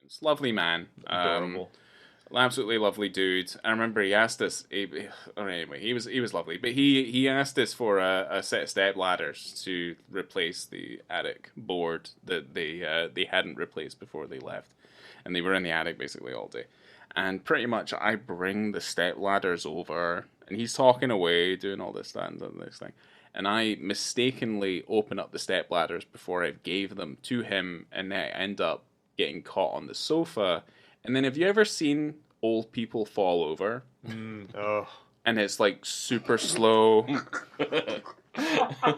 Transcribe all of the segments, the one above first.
It's a lovely man. Adorable. Absolutely lovely dude. I remember he asked us. Anyway, he was lovely, but he asked us for a set of step ladders to replace the attic board that they hadn't replaced before they left, and they were in the attic basically all day. And pretty much, I bring the step ladders over, and he's talking away, doing all this, that, and this thing. And I mistakenly open up the step ladders before I gave them to him, and I end up getting caught on the sofa. And then, have you ever seen old people fall over? Oh. And it's like super slow.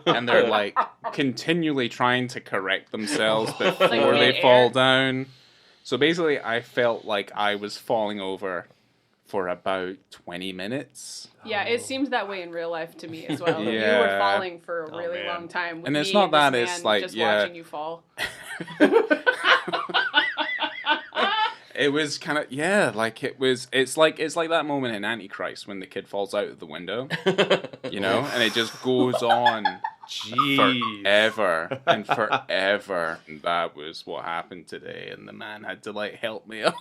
And they're like continually trying to correct themselves before they fall down. So basically, I felt like I was falling over for about 20 minutes. Yeah, it seemed that way in real life to me as well. Yeah. You were falling for a really long time. With and it's me not and that, this it's man like, just watching you fall. It was kind of, it's like that moment in Antichrist when the kid falls out of the window, and it just goes on forever and forever. And that was what happened today, and the man had to, help me up.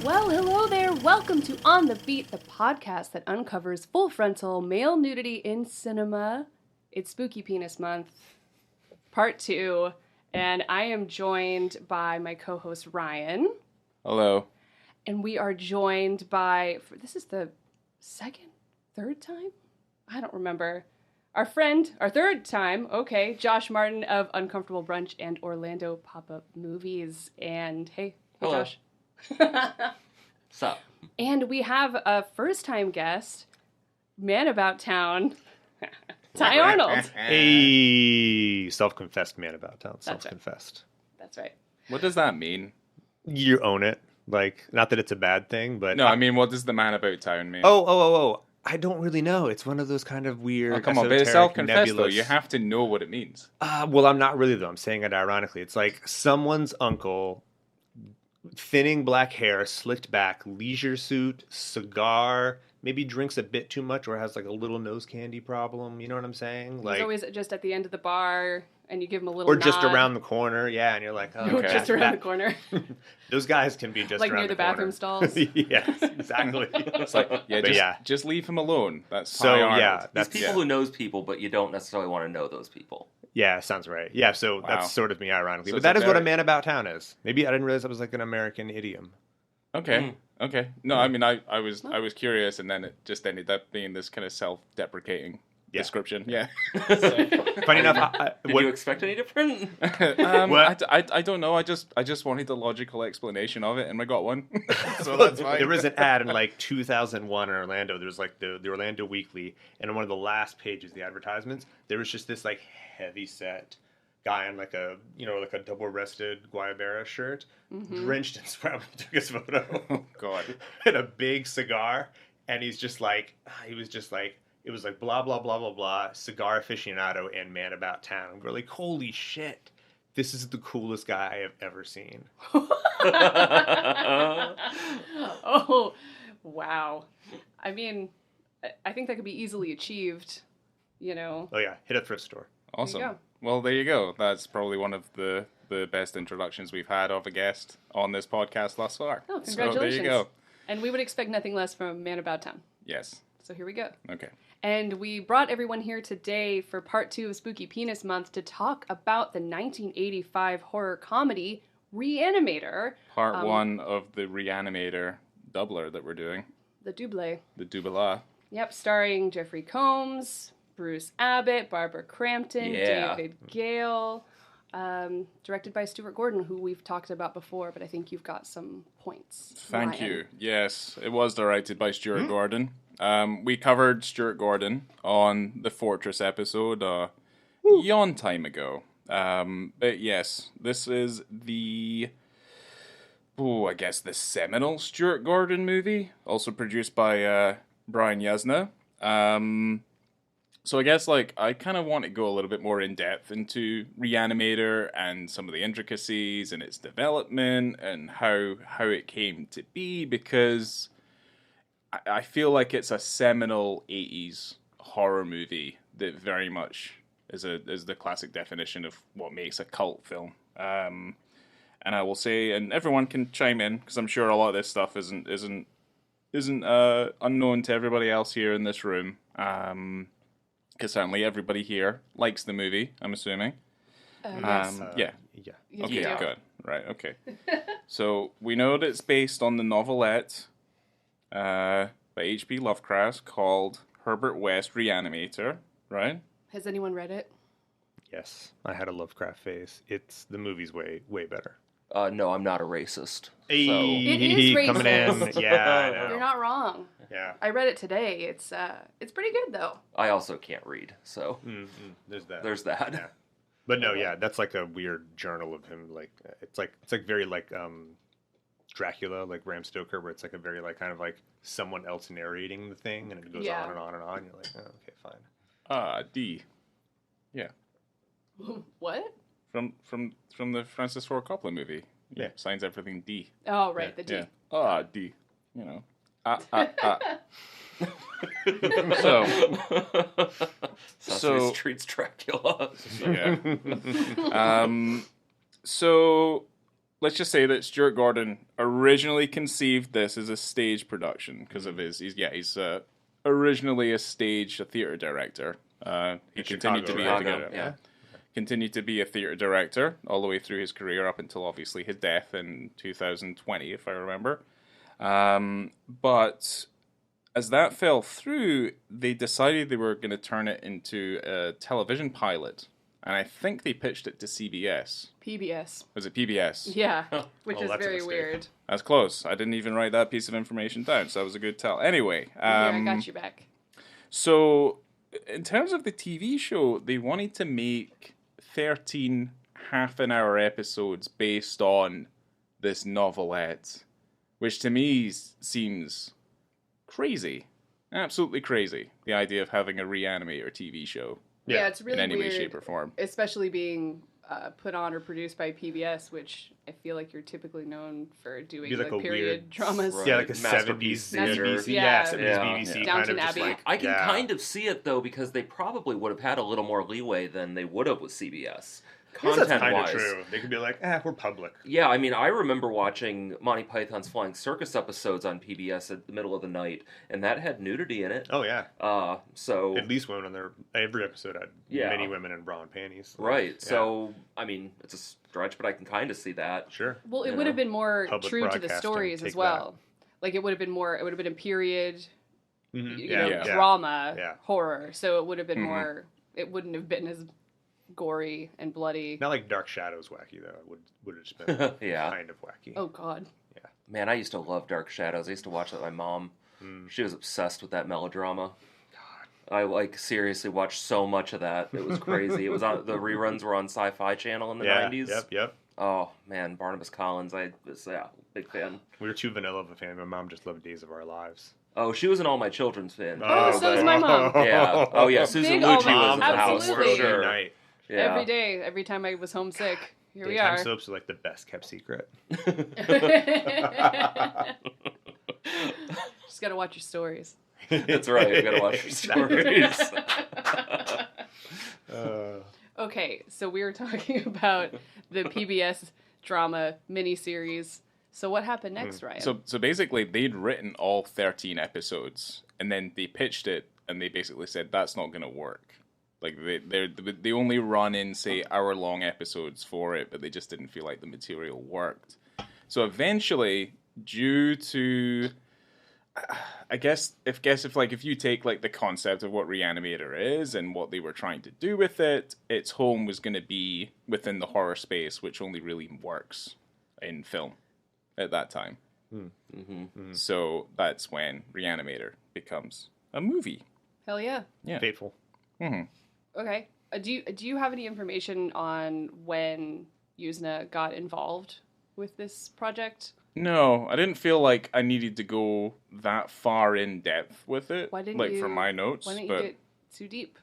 Well, hello there. Welcome to On the Beat, the podcast that uncovers full frontal male nudity in cinema. It's Spooky Penis Month, part 2, and I am joined by my co-host Ryan. Hello. And we are joined by, this is the third time? I don't remember. Our friend, our third time, okay, Josh Martin of Uncomfortable Brunch and Orlando Pop-Up Movies. And hey Hello. Josh. Sup? And we have a first-time guest, man about town, Tighe Arnold. Hey, self-confessed man about town. Self-confessed. That's right. What does that mean? You own it. Not that it's a bad thing, but... No, I mean, what does the man about town mean? Oh. I don't really know. It's one of those kind of weird, oh, come on, but it's self-confessed, though. You have to know what it means. Well, I'm not really, though. I'm saying it ironically. It's like someone's uncle... thinning black hair, slicked back, leisure suit, cigar, maybe drinks a bit too much or has a little nose candy problem. You know what I'm saying? He's always just at the end of the bar and you give him a little or nod. just around the corner, yeah, and you're like, oh, okay. Just around the corner. Those guys can be just around near the bathroom stalls. Yes, exactly. It's just leave him alone. That's so Arnold. yeah. That's people who knows people, but you don't necessarily want to know those people. Yeah, sounds right. Yeah, so that's sort of me, ironically. So but that is what a man about town is. Maybe I didn't realize that was an American idiom. Okay. Okay. No, I mean, I was curious, and then it just ended up being this kind of self-deprecating description. Yeah. Funny enough, did you expect any different? I don't know. I just wanted a logical explanation of it, and I got one. So that's fine. There was an ad in 2001 in Orlando. There was the Orlando Weekly, and on one of the last pages, the advertisements, there was just this heavy set guy in a double-breasted Guayabera shirt, drenched in sweat when he took his photo. Oh God! And a big cigar, and he's just it was blah blah blah blah blah, cigar aficionado and man about town. We're like, holy shit, this is the coolest guy I have ever seen. Oh, wow! I mean, I think that could be easily achieved. Oh yeah, hit a thrift store. Awesome. Well, there you go. That's probably one of the best introductions we've had of a guest on this podcast thus far. Oh, congratulations. So there you go. And we would expect nothing less from a man about town. Yes. So here we go. Okay. And we brought everyone here today for part 2 of Spooky Penis Month to talk about the 1985 horror comedy Re-Animator. Part 1 of the Re-Animator doubler that we're doing. The double. The double. Yep, starring Jeffrey Combs, Bruce Abbott, Barbara Crampton, David Gale, directed by Stuart Gordon, who we've talked about before, but I think you've got some points. Thank you. Yes, it was directed by Stuart Gordon. We covered Stuart Gordon on the Fortress episode yon time ago. But yes, this is the seminal Stuart Gordon movie, also produced by Brian Yuzna. So I guess I kind of want to go a little bit more in depth into Re-Animator and some of the intricacies and its development and how it came to be, because I feel like it's a seminal 80s horror movie that very much is the classic definition of what makes a cult film. And I will say, and everyone can chime in because I'm sure a lot of this stuff isn't unknown to everybody else here in this room. Because certainly everybody here likes the movie, I'm assuming. Yes. Yeah. Yeah. Yes, Okay, we do. good. Right, okay. So we know that it's based on the novelette by H.P. Lovecraft called Herbert West Re-Animator, right? Has anyone read it? Yes, I had a Lovecraft phase. The movie's way better. No, I'm not a racist. Hey, It is coming in. racist. Yeah, I know. You're not wrong. Yeah. I read it today. It's pretty good though. I also can't read, so There's that. there's that. Yeah. But no, yeah, that's like a weird journal of him. Like it's like very like Dracula, like Bram Stoker, where it's like a very like kind of like someone else narrating the thing, and it goes Yeah. on and on and on. You're like, oh, okay, fine. D. Yeah. What? From the Francis Ford Coppola movie. Yeah. Signs everything D. Oh, right, the D. Yeah. D. You know. So. Sesame Street's Dracula. Yeah. So let's just say that Stuart Gordon originally conceived this as a stage production because of he's originally a theater director. He continued to be continued to be a theater director all the way through his career up until obviously his death in 2020, if I remember. But as that fell through, they decided they were going to turn it into a television pilot. And I think they pitched it to CBS. PBS. Was it PBS? Yeah, which is that's a very mistake. weird. That's close. I didn't even write that piece of information down, so that was a good tell. Anyway. Here, I got you back. So, in terms of the TV show, they wanted to make 13 half-an-hour episodes based on this novelette, which to me seems crazy. Absolutely crazy. The idea of having a Re-Animator TV show Yeah, it's really in any weird, way, shape, or form. especially being put on or produced by PBS, which I feel like you're typically known for doing Be like a period weird- dramas. Right. Yeah, like a Masterpiece 70s theater. BBC. Yeah. Yeah, 70s Yeah. BBC. Downton kind of just Abbey. like, I can yeah. kind of see it though because they probably would have had a little more leeway than they would have with CBS. I guess that's kind of Content-wise. true. They could be like, we're public. Yeah, I mean, I remember watching Monty Python's Flying Circus episodes on PBS at the middle of the night, and that had nudity in it. Oh, yeah. So At least women on there. Every episode had Yeah. many women in bra and panties. right. Yeah. So I mean, it's a stretch, but I can kind of see that. Sure. Well, it You would have know, been more public true to the broadcasting, stories take as well. Like it would have been a period, Mhm. you know, Yeah. drama, Yeah. horror. So it would have been Mhm. more. It wouldn't have been as gory and bloody. Not like Dark Shadows wacky, though. It would have just been Yeah. kind of wacky. Oh God. Man, I used to love Dark Shadows. I used to watch that with my mom. She was obsessed with that melodrama. I seriously watched so much of that. It was crazy. It was on the reruns were on Sci-Fi Channel in the Yeah. 90s. Yep. Oh man, Barnabas Collins. I was big fan. We were too vanilla of a fan. My mom just loved Days of Our Lives. Oh, she was an All My Children's fan. Oh, so was my mom. Yeah. Oh yeah, Susan Big All Lucci My- was in the house for absolutely. sure. Night. Yeah. Every day, every time I was homesick. Here we Daytime are. soaps are like the best kept secret. Just gotta watch your stories. That's right. We gotta watch your stories. Okay, so we were talking about the PBS drama miniseries. So what happened next, Ryan? So basically, they'd written all 13 episodes, and then they pitched it, and they basically said, that's not going to work. Like, they only run in, say, hour-long episodes for it, but they just didn't feel like the material worked. So eventually, due to... I guess if you take like the concept of what Re-Animator is and what they were trying to do with it, its home was going to be within the horror space, which only really works in film at that time. So that's when Re-Animator becomes a movie. Hell yeah. Yeah. Fateful. Okay. Do you have any information on when Yuzna got involved with this project? No, I didn't feel like I needed to go that far in depth with it. Why didn't like you? for my notes, Why didn't but you get too deep?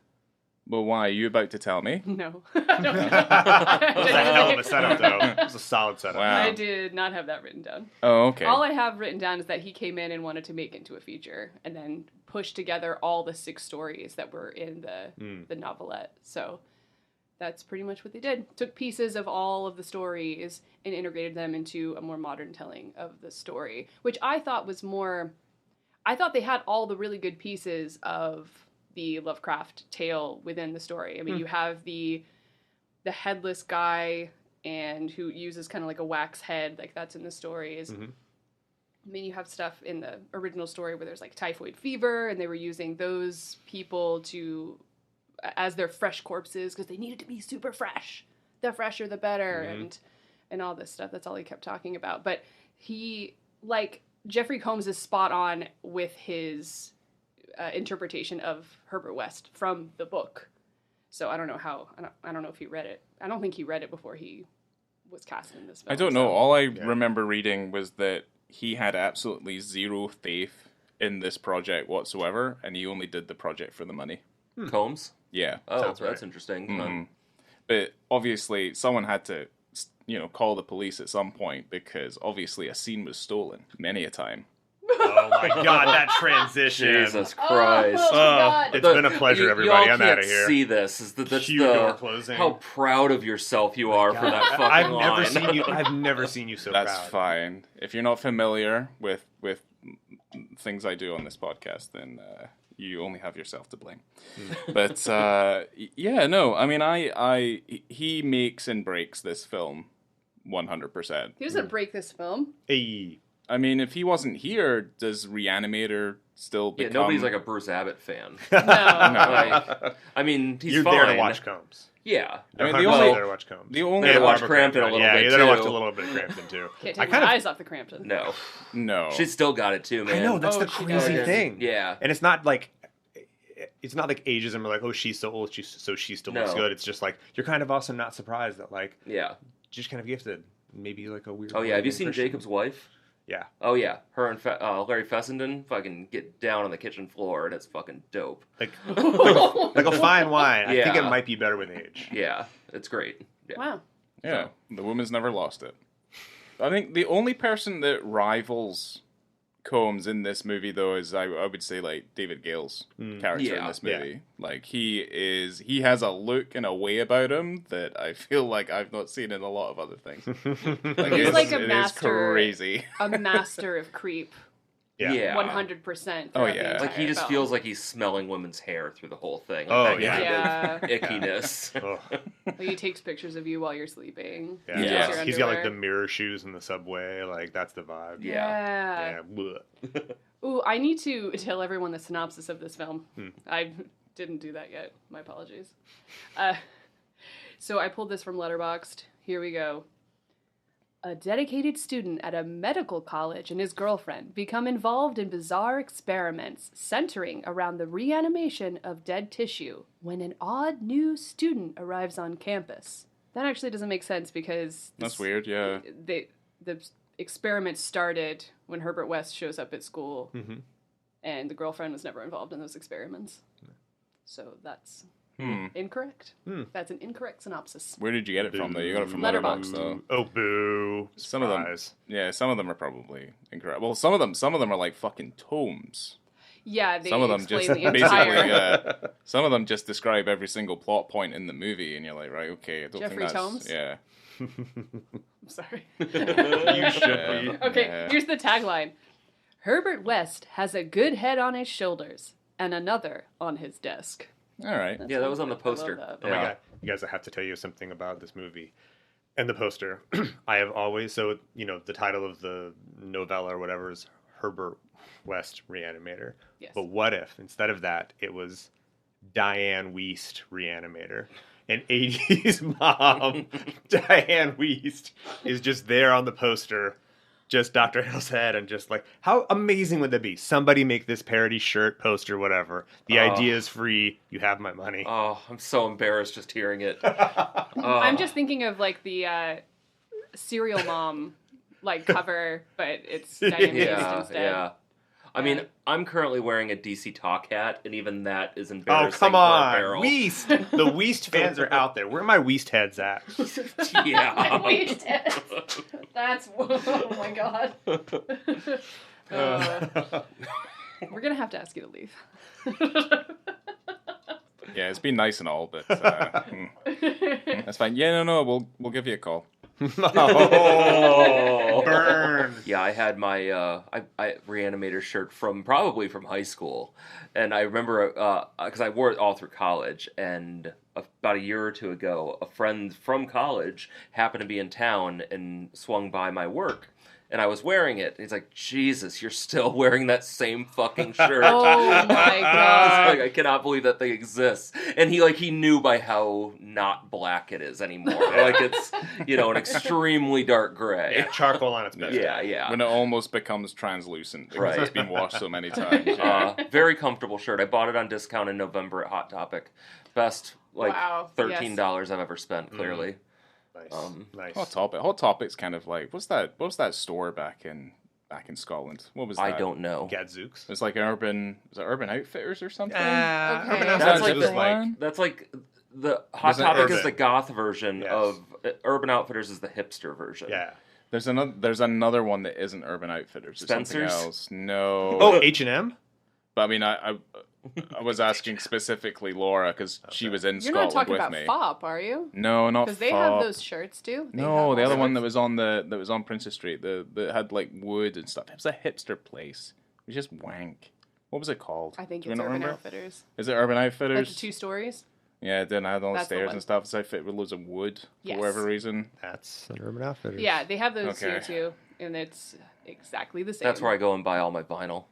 Well, why? Are you about to tell me? No. It was a hell of a setup, though. It was a solid setup. Wow. I did not have that written down. Oh, okay. All I have written down is that he came in and wanted to make it into a feature and then pushed together all the 6 stories that were in the novelette. So that's pretty much what they did. Took pieces of all of the stories and integrated them into a more modern telling of the story, which I thought was more... I thought they had all the really good pieces of the Lovecraft tale within the story. I mean, you have the headless guy and who uses kind of like a wax head, like that's in the stories. Mm-hmm. I mean, you have stuff in the original story where there's like typhoid fever, and they were using those people to as their fresh corpses because they needed to be super fresh. The fresher, the better, and all this stuff. That's all he kept talking about. But he, like, Jeffrey Combs is spot on with his interpretation of Herbert West from the book. So I don't know how. I don't know if he read it. I don't think he read it before he was cast in this film. I don't know. All I remember reading was that he had absolutely zero faith in this project whatsoever, and he only did the project for the money. Combs? Yeah. Oh, Sounds that's right. interesting. Mm-hmm. But obviously, someone had to, call the police at some point because obviously a scene was stolen many a time. Oh my god, that transition. Jesus Christ. Oh, God. It's been a pleasure, everybody. I'm out of here. See this. That's Cue door closing. how proud of yourself you are for that fucking I've line. I've never seen you so That's proud. fine. If you're not familiar with things I do on this podcast, then you only have yourself to blame. But yeah, no. I mean, he makes and breaks this film 100%. He doesn't break this film. Hey. I mean, if he wasn't here, does Re-Animator still Yeah, become... nobody's like a Bruce Abbott fan. No. Like, I mean, he's You're fine. there to watch Combs. Yeah. I mean, You're the 100% only- there to watch Combs. The only... Yeah, watch Barbara Crampton a little yeah, bit, you gotta watch too. a little bit of Crampton too. Can't I take my kind of eyes off the Crampton. No. No. She's still got it too, man. I know that's the she crazy does. thing. Yeah. And it's not like ageism or like, oh, she's so old, so she still looks No. good. It's just like you're kind of also not surprised that like Yeah. just kind of gifted, maybe like a weird. Oh, yeah. Have you seen Christian. Jacob's Wife? Yeah. Oh, yeah. Her and Larry Fessenden fucking get down on the kitchen floor, and it's fucking dope. Like a fine wine. I think it Yeah. might be better with age. Yeah. It's great. Yeah. Wow. Yeah, the woman's never lost it. I think the only person that rivals Combs in this movie, though, is I would say like David Gale's character in Yeah, this movie. Like he has a look and a way about him that I feel like I've not seen in a lot of other things. Like, He's like a it is master. crazy. A master of creep. Yeah. 100%. Oh, yeah. Like, he just feels like he's smelling women's hair through the whole thing. Oh, Like, that yeah. kind of ickiness. Ugh. Like he takes pictures of you while you're sleeping. Yeah. Yeah. Takes your He's got like the underwear. mirror shoes in the subway. Like that's the vibe. Yeah. Yeah. Blech. Ooh, I need to tell everyone the synopsis of this film. I didn't do that yet. My apologies. So I pulled this from Letterboxd. Here we go. A dedicated student at a medical college and his girlfriend become involved in bizarre experiments centering around the reanimation of dead tissue when an odd new student arrives on campus. That actually doesn't make sense because... That's weird, yeah. The experiment started when Herbert West shows up at school, and the girlfriend was never involved in those experiments. So that's incorrect. That's an incorrect synopsis. Where did you get it from, though? You got it from Letterboxd. Letterboxd, though. Oh boo! Some of them, Surprise. yeah, some of them are probably incorrect. Well, some of them are like fucking tomes. Yeah, they Some of them explain just the entire... basically, some of them just describe every single plot point in the movie, and you're like, right, okay, I don't Jeffrey think that's... Tomes? Yeah. I'm sorry. You should be. Okay, Yeah. here's the tagline. Herbert West has a good head on his shoulders and another on his desk. All right. Yeah, that was on the I love poster. that. Oh my god, you guys, I have to tell you something about this movie and the poster. I have always, so the title of the novella or whatever is Herbert West Re-Animator. Yes. But what if instead of that it was Diane Wiest Re-Animator? An 80s mom, Diane Wiest, is just there on the poster, just Dr. Hill's head, and just like, how amazing would that be? Somebody make this parody shirt, poster, whatever. The idea is free. You have my money. Oh, I'm so embarrassed just hearing it. I'm just thinking of like the Serial Mom like cover, but it's Diane Wiest Yeah, instead. yeah. I mean, I'm currently wearing a DC Talk hat, and even that is Oh, embarrassing come for a on. barrel. Weast. The Weast fans are out there. Where are my Weast heads at? Yeah. Wait, that's oh my god. We're gonna have to ask you to leave. Yeah, it's been nice and all, but that's fine. Yeah, no, we'll give you a call. Oh, burn. Yeah, I had my Re-Animator shirt probably from high school, and I remember because I wore it all through college, and about a year or two ago, a friend from college happened to be in town and swung by my work. And I was wearing it. He's like, Jesus, you're still wearing that same fucking shirt. Oh my god. Like, I cannot believe that thing exists. And he knew by how not black it is anymore. Like it's, an extremely dark gray. Yeah, charcoal on its best. Yeah. When it almost becomes translucent because Right. it's been washed so many times. Yeah. Very comfortable shirt. I bought it on discount in November at Hot Topic. Best, Wow, $13 I've ever spent, clearly. Nice. Nice. Hot Topic's kind of like what's that store back in Scotland? What was that? I don't know. Gadzooks. It's like Urban Outfitters or something. Okay. Urban That's Outfitters like was the like one. That's like the Hot Is it Topic Urban? is the goth version Yes. of Urban Outfitters is the hipster version. yeah. There's another one that isn't Urban Outfitters. It's something Spencer's? else. No. Oh, H&M. But I mean, I was asking specifically Laura because she was in You're not Scotland talking with about me. FOP, are you? No, not Because they have Fop. those shirts too. They No, have the all other one that sorts. was on Princess Street, that had like wood and stuff. It was a hipster place. It was just wank. What was it called? I think Do you it's not Urban remember? Outfitters. Is it Urban Like Outfitters? the 2 stories. Yeah, it didn't have all the That's the stairs one. and stuff. It's outfit with loads of wood Yes. for whatever reason. That's an Urban Outfitters. Yeah, they have those here Okay. too, and it's exactly the same. That's where I go and buy all my vinyl.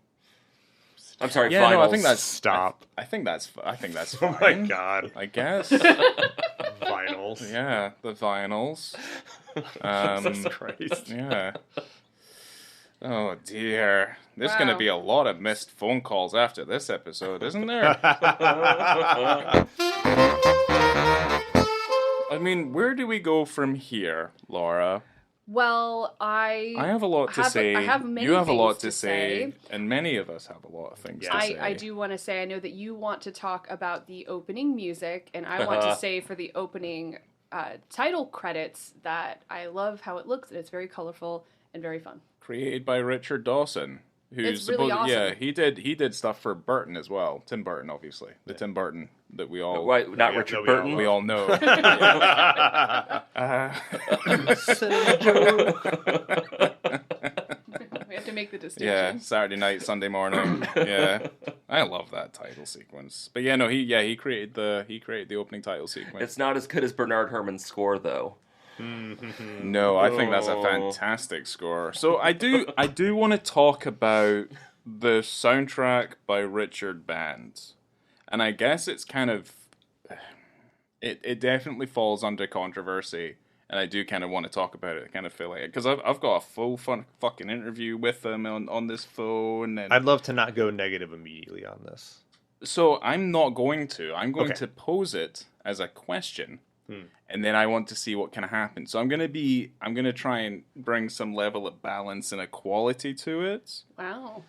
I'm sorry, Yeah, vinyls. no, I think that's Stop. I think that's Oh fine. my god. I guess. Vinyls. Yeah, the vinyls. Jesus Christ. Yeah. Oh dear. There's Wow. going to be a lot of missed phone calls after this episode, isn't there? I mean, where do we go from here, Laura? Well, I I have a lot to say. I have many you have a lot things to say, and many of us have a lot of things to say. I do want to say, I know that you want to talk about the opening music, and I want to say for the opening title credits that I love how it looks, and it's very colorful and very fun. Created by Richard Dawson, who's It's really awesome. yeah, he did stuff for Burton as well. Tim Burton, obviously, the Tim Burton that we all Right, not Yeah, Richard no, we Burton. we all know. We have to make the distinction. Yeah, Saturday night, Sunday morning. Yeah, I love that title sequence. But yeah, no, he created the opening title sequence. It's not as good as Bernard Herrmann's score, though. No, I think that's a fantastic score. So I do want to talk about the soundtrack by Richard Band, and I guess it's kind of it definitely falls under controversy. And I do kind of want to talk about it. I kind of feel like it. Because I've got a full fucking interview with him on this phone. And I'd love to not go negative immediately on this. so I'm not going to. I'm going Okay. to pose it as a question. And then I want to see what can happen. So I'm going to try and bring some level of balance and equality to it. Wow.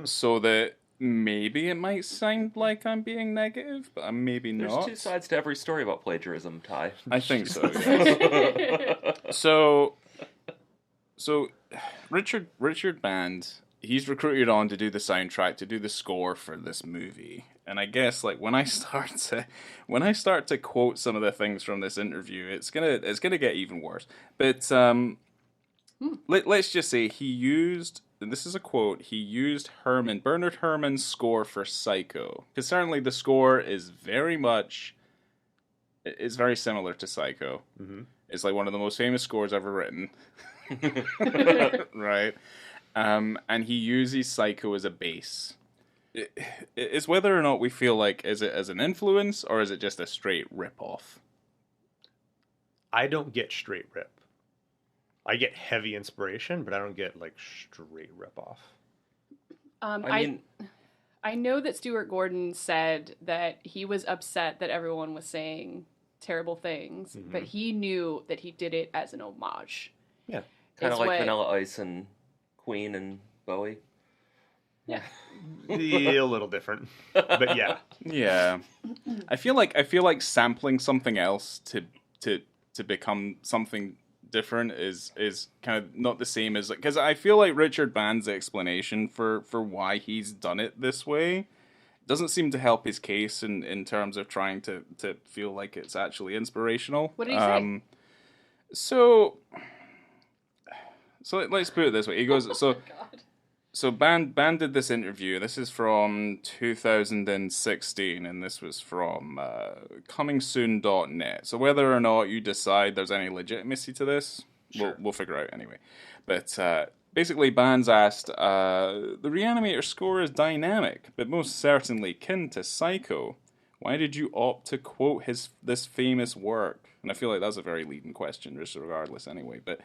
So that maybe it might sound like I'm being negative, but I'm maybe There's not. 2 sides to every story about plagiarism, Ty. I think so, yes. So Richard Band, he's recruited on to do the soundtrack, to do the score for this movie. And I guess like when I start to quote some of the things from this interview, it's gonna get even worse. But let's just say he used, and this is a quote, he used Bernard Herrmann's score for Psycho. Because certainly the score is very similar to Psycho. Mm-hmm. It's like one of the most famous scores ever written. Right? And he uses Psycho as a base. It's whether or not we feel like, is it as an influence, or is it just a straight rip-off? I don't get straight rip. I get heavy inspiration, but I don't get like straight rip off. I know that Stuart Gordon said that he was upset that everyone was saying terrible things, but he knew that he did it as an homage. Yeah. Kind It's of like what- Vanilla Ice and Queen and Bowie. Yeah. Yeah, a little different, but yeah. Yeah, I feel like sampling something else to become something different is kind of not the same as, because I feel like Richard Band's explanation for why he's done it this way doesn't seem to help his case in terms of trying to feel like it's actually inspirational. What did he say? So let's put it this way. He goes, God. so Band did this interview. This is from 2016, and this was from comingsoon.net. So whether or not you decide there's any legitimacy to this, Sure. we'll figure out anyway. But basically, Band's asked, the Re-Animator score is dynamic, but most certainly kin to Psycho. Why did you opt to quote this famous work? And I feel like that's a very leading question, just regardless anyway. But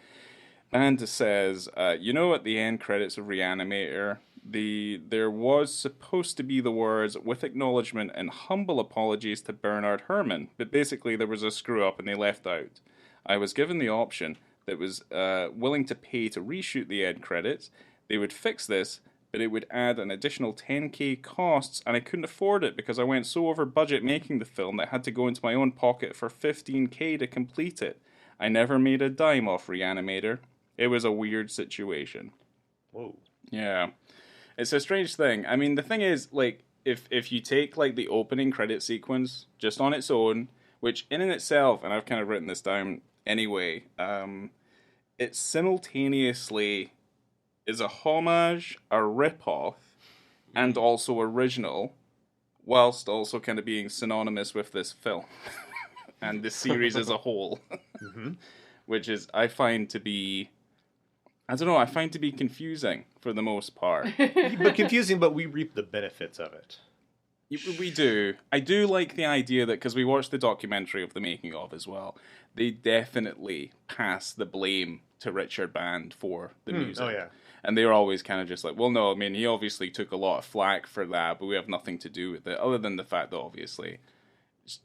Band says, at the end credits of Re-Animator, there was supposed to be the words, with acknowledgement and humble apologies to Bernard Herrmann, but basically there was a screw-up and they left out. I was given the option that was willing to pay to reshoot the end credits. They would fix this, but it would add an additional $10,000 costs, and I couldn't afford it because I went so over budget making the film that I had to go into my own pocket for $15,000 to complete it. I never made a dime off Re-Animator. It was a weird situation. Whoa. Yeah. It's a strange thing. I mean, the thing is, like, if you take, like, the opening credit sequence just on its own, which in and itself, and I've kind of written this down anyway, it simultaneously is a homage, a rip-off, and also original, whilst also kind of being synonymous with this film and the series as a whole. Mm-hmm. Which is, I find to be confusing for the most part. But confusing, but we reap the benefits of it. We do. I do like the idea that, because we watched the documentary of the making of as well, they definitely pass the blame to Richard Band for the music. Oh, yeah. And they were always kind of just like, well, no, I mean, he obviously took a lot of flack for that, but we have nothing to do with it, other than the fact that obviously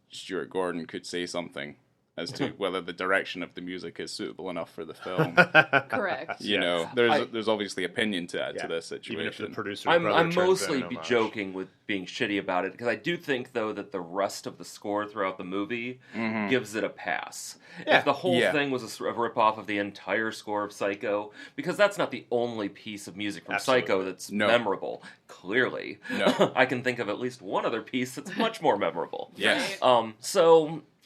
Stuart Gordon could say something as to whether the direction of the music is suitable enough for the film. Correct. You know, there's obviously opinion to add to this situation. Even if the producer I'm mostly joking with being shitty about it, because I do think, though, that the rest of the score throughout the movie gives it a pass. Yeah. If the whole thing was a rip-off of the entire score of Psycho, because that's not the only piece of music from Psycho that's memorable, clearly. No. I can think of at least one other piece that's much more memorable. Yes.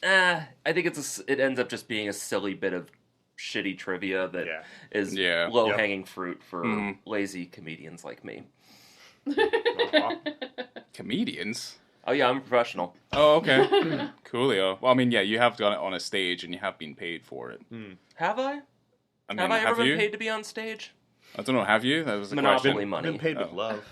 I think it ends up just being a silly bit of shitty trivia that is low-hanging fruit for lazy comedians like me. Comedians? Oh yeah, I'm a professional. Oh, okay. Coolio. Well, I mean, yeah, you have done it on a stage and you have been paid for it. Have I? I mean, have I ever you? been paid to be on stage? I don't know, have you? That was the Monopoly question. money. Been paid with love.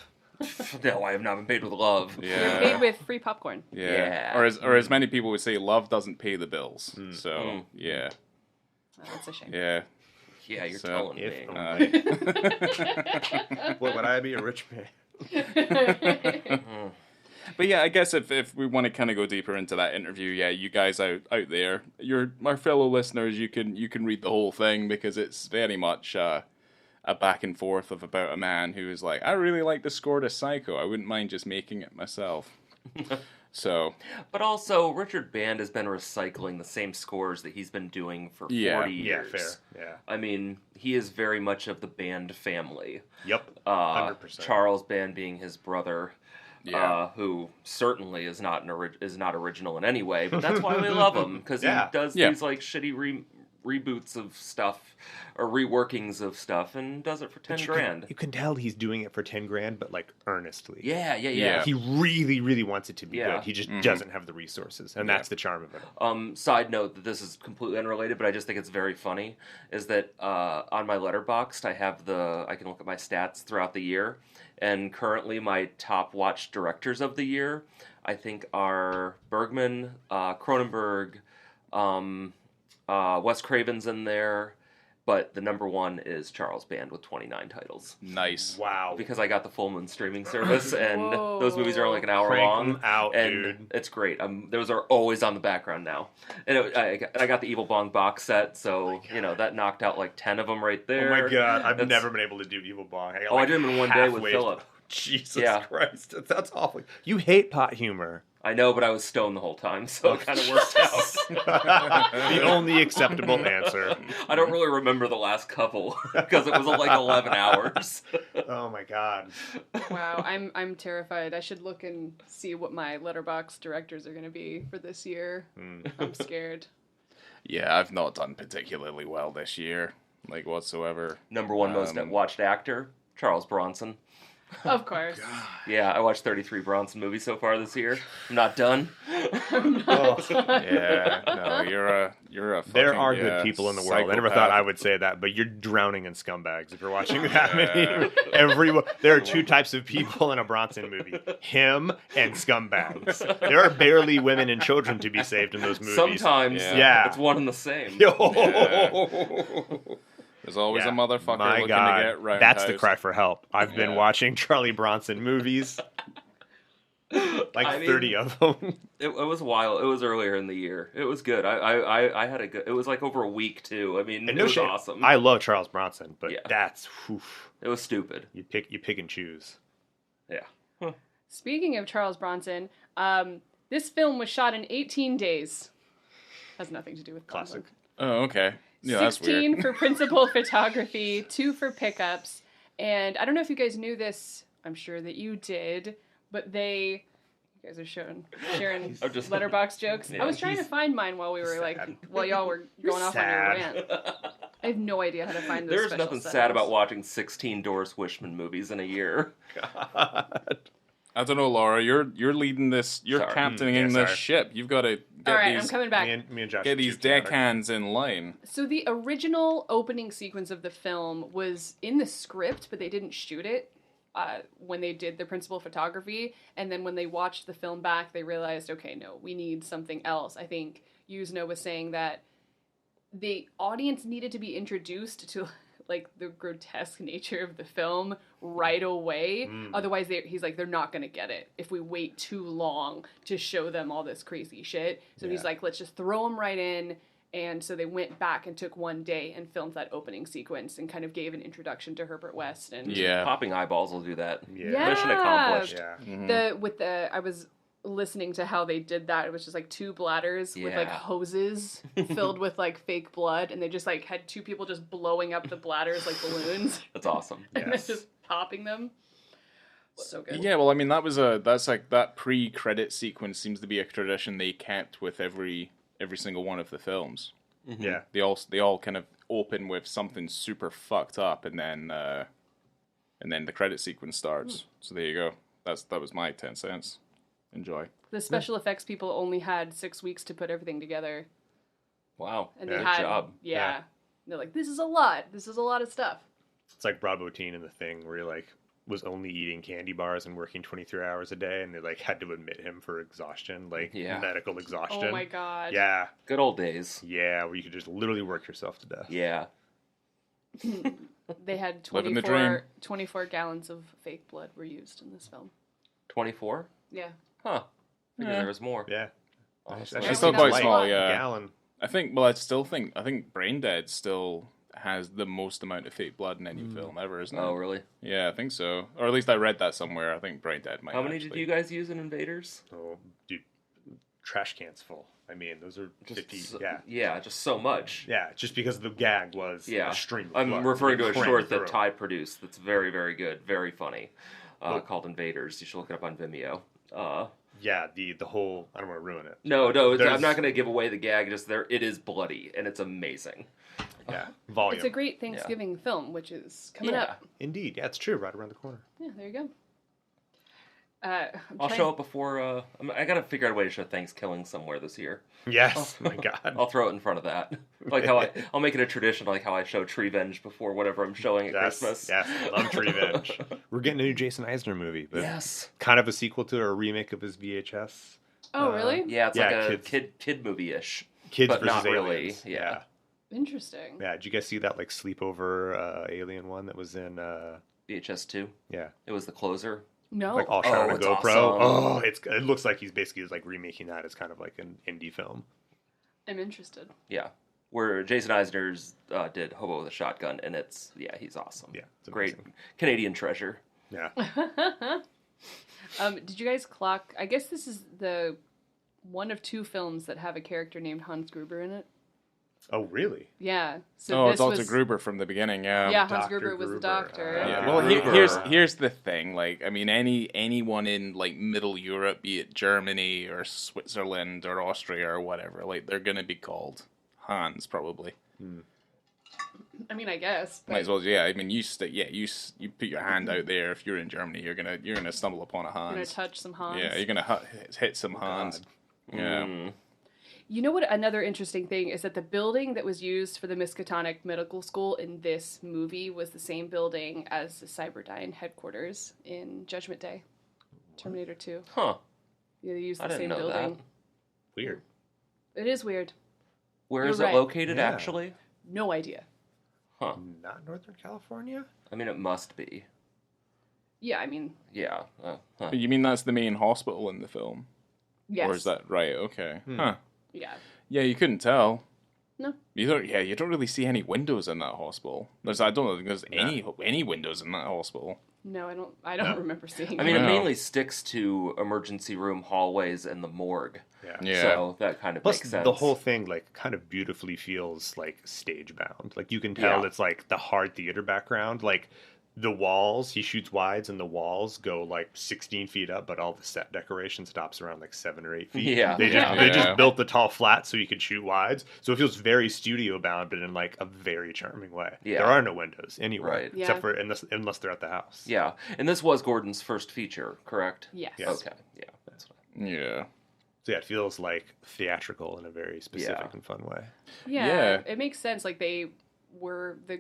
No, I have not been paid with love. Yeah. Paid with free popcorn. Yeah. Or as many people would say, love doesn't pay the bills. So, yeah. Oh, that's a shame. Yeah. Yeah, you're So, telling me. What would I be, a rich man? But yeah, I guess if we want to kind of go deeper into that interview, yeah, you guys out there, our fellow listeners, you can read the whole thing, because it's very much a back and forth of about a man who is like, I really like the score to Psycho. I wouldn't mind just making it myself. So, but also, Richard Band has been recycling the same scores that he's been doing for 40 years. Yeah, fair. Yeah. I mean, he is very much of the Band family. Yep. 100%. Charles Band being his brother. Yeah. Who certainly is not original in any way, but that's why we love him, because he does these like shitty reboots of stuff or reworkings of stuff, and does it for $10,000. You can tell he's doing it for $10,000, but like earnestly. Yeah. He really, really wants it to be Yeah. good. He just doesn't have the resources, and that's the charm of it. Side note that this is completely unrelated, but I just think it's very funny, is that on my Letterboxd I can look at my stats throughout the year, and currently my top watched directors of the year, I think, are Bergman, Cronenberg, Wes Craven's in there, but the number one is Charles Band with 29 titles. nice. Wow. Because I got the full moon streaming service, and Whoa. those movies are only like an hour Crank long. them out, and dude. it's great. Those are always on the background now. And I got the Evil Bong box set, so that knocked out like 10 of them right there. Oh my god, I've That's- never been able to do Evil Bong. I did them in one day with halfway- Philip. Jesus Yeah. Christ, that's awful. You hate pot humor. I know, but I was stoned the whole time, so it kind of worked out. The only acceptable answer. I don't really remember the last couple because it was like 11 hours. Oh my god. Wow, I'm terrified. I should look and see what my Letterboxd directors are going to be for this year. I'm scared. Yeah, I've not done particularly well this year, like whatsoever. Number one most watched actor, Charles Bronson. Of course. Yeah, I watched 33 Bronson movies so far this year. I'm not done. Yeah, no, you're a. There fucking, are good people in the world. I never thought I would say that, but you're drowning in scumbags if you're watching that many. There are two types of people in a Bronson movie: him and scumbags. There are barely women and children to be saved in those movies. Sometimes, Yeah. it's one and the same. There's always Yeah. a motherfucker My looking God, to get roundhouse. that's the cry for help. I've been Yeah. watching Charlie Bronson movies, like I mean, 30 of them. It was wild. It was earlier in the year. It was good. I had a good. It was like over a week too. I mean, And it no was shit, awesome. I love Charles Bronson, but Yeah. that's It was stupid. you pick and choose. Yeah. Speaking of Charles Bronson, this film was shot in 18 days. Has nothing to do with Classic. Oh, okay. Yeah, that's 16 weird. for principal photography, 2 for pickups, and I don't know if you guys knew this. I'm sure that you did, but you guys are sharing I'm just- letterbox jokes. Yeah, I was trying to find mine while y'all were going off sad. on your rant. I have no idea how to find those There's special nothing sad settings. about watching 16 Doris Wishman movies in a year. God. I don't know, Laura. You're leading this. You're Sorry. captaining Yeah, this sorry. ship. You've got to get All right, I'm these coming back. Me and Josh get are these too chaotic. deckhands in line. So the original opening sequence of the film was in the script, but they didn't shoot it when they did the principal photography. And then when they watched the film back, they realized, okay, no, we need something else. I think Yuzna was saying that the audience needed to be introduced to like the grotesque nature of the film right away. Otherwise, he's like, they're not going to get it if we wait too long to show them all this crazy shit. So he's like, let's just throw them right in. And so they went back and took one day and filmed that opening sequence and kind of gave an introduction to Herbert West. And Yeah. Popping eyeballs will do that. Yeah. Mission accomplished. Yeah. I was listening to how they did that. It was just like 2 bladders with like Yeah. hoses filled with like fake blood, and they just like had 2 people just blowing up the bladders like balloons That's awesome. and then Yes. just popping them. So good. Yeah, well, I mean, that's like that pre-credit sequence seems to be a tradition they kept with every single one of the films. Yeah. They all kind of open with something super fucked up, and then the credit sequence starts. So there you go. That was my 10 cents. Enjoy. The special effects people only had 6 weeks to put everything together, Wow. and Yeah. they Good had job. Yeah. They're like, this is a lot. This is a lot of stuff. It's like Bravo Teen in The Thing, where he like was only eating candy bars and working 23 hours a day, and they like had to admit him for exhaustion, like Yeah. medical exhaustion. Oh my god. Yeah, Good old days. yeah, where you could just literally work yourself to death. Yeah. They had Living the dream. 24 gallons of fake blood were used in this film. 24? Yeah. Huh. Figured Yeah. there was more. Yeah, Honestly. Yeah, It's still not quite light. small, yeah. Gallon. I think Brain Dead still has the most amount of fake blood in any film ever, isn't it? Oh, really? Yeah, I think so. Or at least I read that somewhere. I think Brain Dead might. How many did actually. you guys use in Invaders? Oh, dude, trash cans full. I mean, those are 50. Yeah, just so much. Yeah, just because the gag was Yeah. a stream of I'm blood. referring to a Crammed short that through. Ty produced that's very, very good, very funny, called Invaders. You should look it up on Vimeo. Yeah, the whole. I don't want to ruin it. No, There's- I'm not going to give away the gag. Just there, it is bloody and it's amazing. Yeah, volume. It's a great Thanksgiving film, which is coming Yeah. up. Indeed, yeah, it's true. Right around the corner. Yeah, there you go. I'll show it before. I got to figure out a way to show Thanksgiving somewhere this year. Yes, my God. I'll throw it in front of that, like how I'll make it a tradition, like how I show Treevenge before whatever I'm showing at Christmas. Yes, love Revenge. We're getting a new Jason Eisner movie, but Yes. kind of a sequel to or a remake of his VHS. Oh, really? Yeah, it's Yeah, like a kids. kid movie ish. Kids But versus not really, aliens. yeah. Interesting. Yeah, did you guys see that like sleepover alien one that was in VHS 2. yeah, It was the closer. No. like all shot on a it's GoPro. awesome. Oh, it looks like he's basically like remaking that as kind of like an indie film. I'm interested. Yeah. Where Jason Eisner's did Hobo with a Shotgun, and he's awesome. Yeah, it's Great amazing. Canadian treasure. Yeah. Did you guys clock? I guess this is the one of 2 films that have a character named Hans Gruber in it. Oh, really? Yeah. So Oh, this Dr. was, Gruber from the beginning, yeah. Yeah, Hans Dr. Gruber was the Gruber. doctor. Ah. Yeah, Yeah. well, Gruber. here's the thing. Like, I mean, anyone in like Middle Europe, be it Germany or Switzerland or Austria or whatever, like they're gonna be called Hans probably. I mean, I guess. Might as well, yeah. I mean, you put your hand out there. If you're in Germany, you're gonna stumble upon a I'm gonna Hans. touch some Hans. Yeah, you're gonna hit some Hans. Yeah. Mm. You know what? Another interesting thing is that the building that was used for the Miskatonic Medical School in this movie was the same building as the Cyberdyne headquarters in Judgment Day, Terminator 2. Huh. Yeah, they used I the didn't same know building. that. Weird. It is weird. Where You're is it right. located, Yeah. actually? No idea. Huh. Not Northern California? I mean, it must be. Yeah, I mean, Yeah. Huh. You mean that's the main hospital in the film? yes. Or is that right? Okay. Huh. Yeah. Yeah, you couldn't tell. No. You don't. Yeah, you don't really see any windows in that hospital. I don't think there's any windows in that hospital. No, I don't remember seeing I mean, it. it No. mainly sticks to emergency room hallways and the morgue. Yeah. Yeah. So that kind of Plus, makes sense. the whole thing like kind of beautifully feels like stage bound. Like you can tell Yeah. it's like the hard theater background. Like the walls, he shoots wides, and the walls go like 16 feet up, but all the set decoration stops around like 7 or 8 feet. Yeah. they just Yeah. they Yeah. just built the tall flats so you could shoot wides. So it feels very studio bound, but in like a very charming way. Yeah. There are no windows anywhere, Right. Yeah. except for unless they're at the house. Yeah. And this was Gordon's first feature, correct? Yes. Yes. Okay. Yeah. That's what Yeah. So yeah, it feels like theatrical in a very specific Yeah. and fun way. Yeah, Yeah. it makes sense. Like the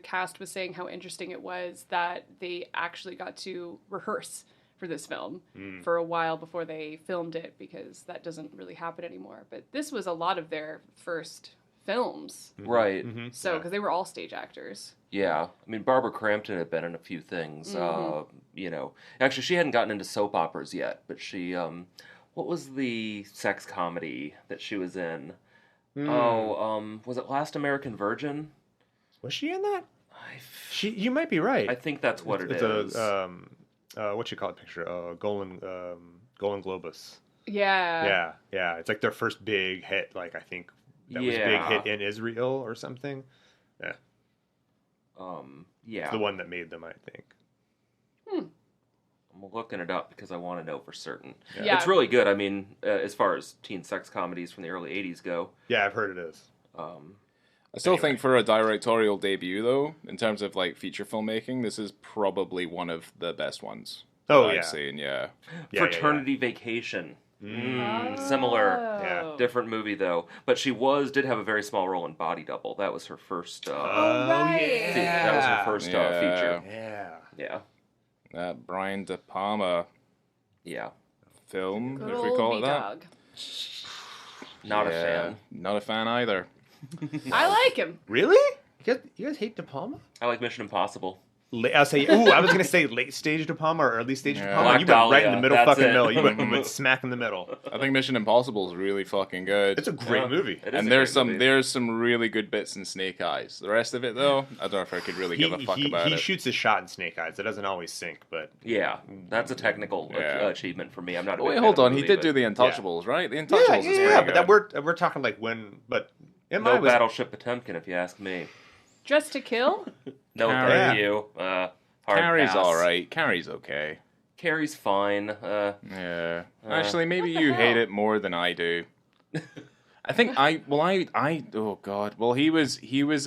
cast was saying how interesting it was that they actually got to rehearse for this film for a while before they filmed it, because that doesn't really happen anymore. But this was a lot of their first films. Right. So, because they were all stage actors. Yeah. I mean, Barbara Crampton had been in a few things. You know, actually, she hadn't gotten into soap operas yet, but she, what was the sex comedy that she was in? Was it Last American Virgin? Was she in that? You might be right. I think that's what it's it is. What you call it picture? Golan Globus. Yeah. Yeah. It's like their first big hit. Like I think that was a big Yeah. hit in Israel or something. Yeah, Yeah. it's the one that made them, I think. I'm looking it up because I want to know for certain. Yeah. It's really good. I mean, as far as teen sex comedies from the early 80s go. Yeah, I've heard it is. I still think for a directorial debut, though, in terms of like feature filmmaking, this is probably one of the best ones. Oh, that yeah. I've seen, yeah. Fraternity Vacation. Similar. Yeah. Different movie, though. But she did have a very small role in Body Double. That was her first... Oh, right. That was her first Yeah. feature. Yeah. Yeah. That Brian De Palma Yeah. film, Good if we old call it that. B-Dog. Not a Yeah, fan. Not a fan either. I like him. Really? You guys hate De Palma? I like Mission Impossible. I was gonna say late stage De Palma or early stage De Yeah. Palma. Black You went right in Dahlia, the middle, that's fucking it. middle. You went smack in the middle. I think Mission Impossible is really fucking good. It's a great movie. It is And a there's great movie. there's some really good bits in Snake Eyes. The rest of it, though, I don't know if I could really give a fuck about he it. shoots his shot in Snake Eyes. It doesn't always sink, but Yeah, that's a technical Yeah. achievement for me. I'm not. A Wait, big fan hold of on. the He movie, did but do the Untouchables, right? The Untouchables is pretty but good. that we're talking like but no Battleship Potemkin, if you ask me. Dressed to Kill? No, Carrie. thank you. Hard Carrie's pass. all right. Carrie's okay. Carrie's fine. Yeah. Actually, maybe you hate it more than I do. I think oh god. Well, he was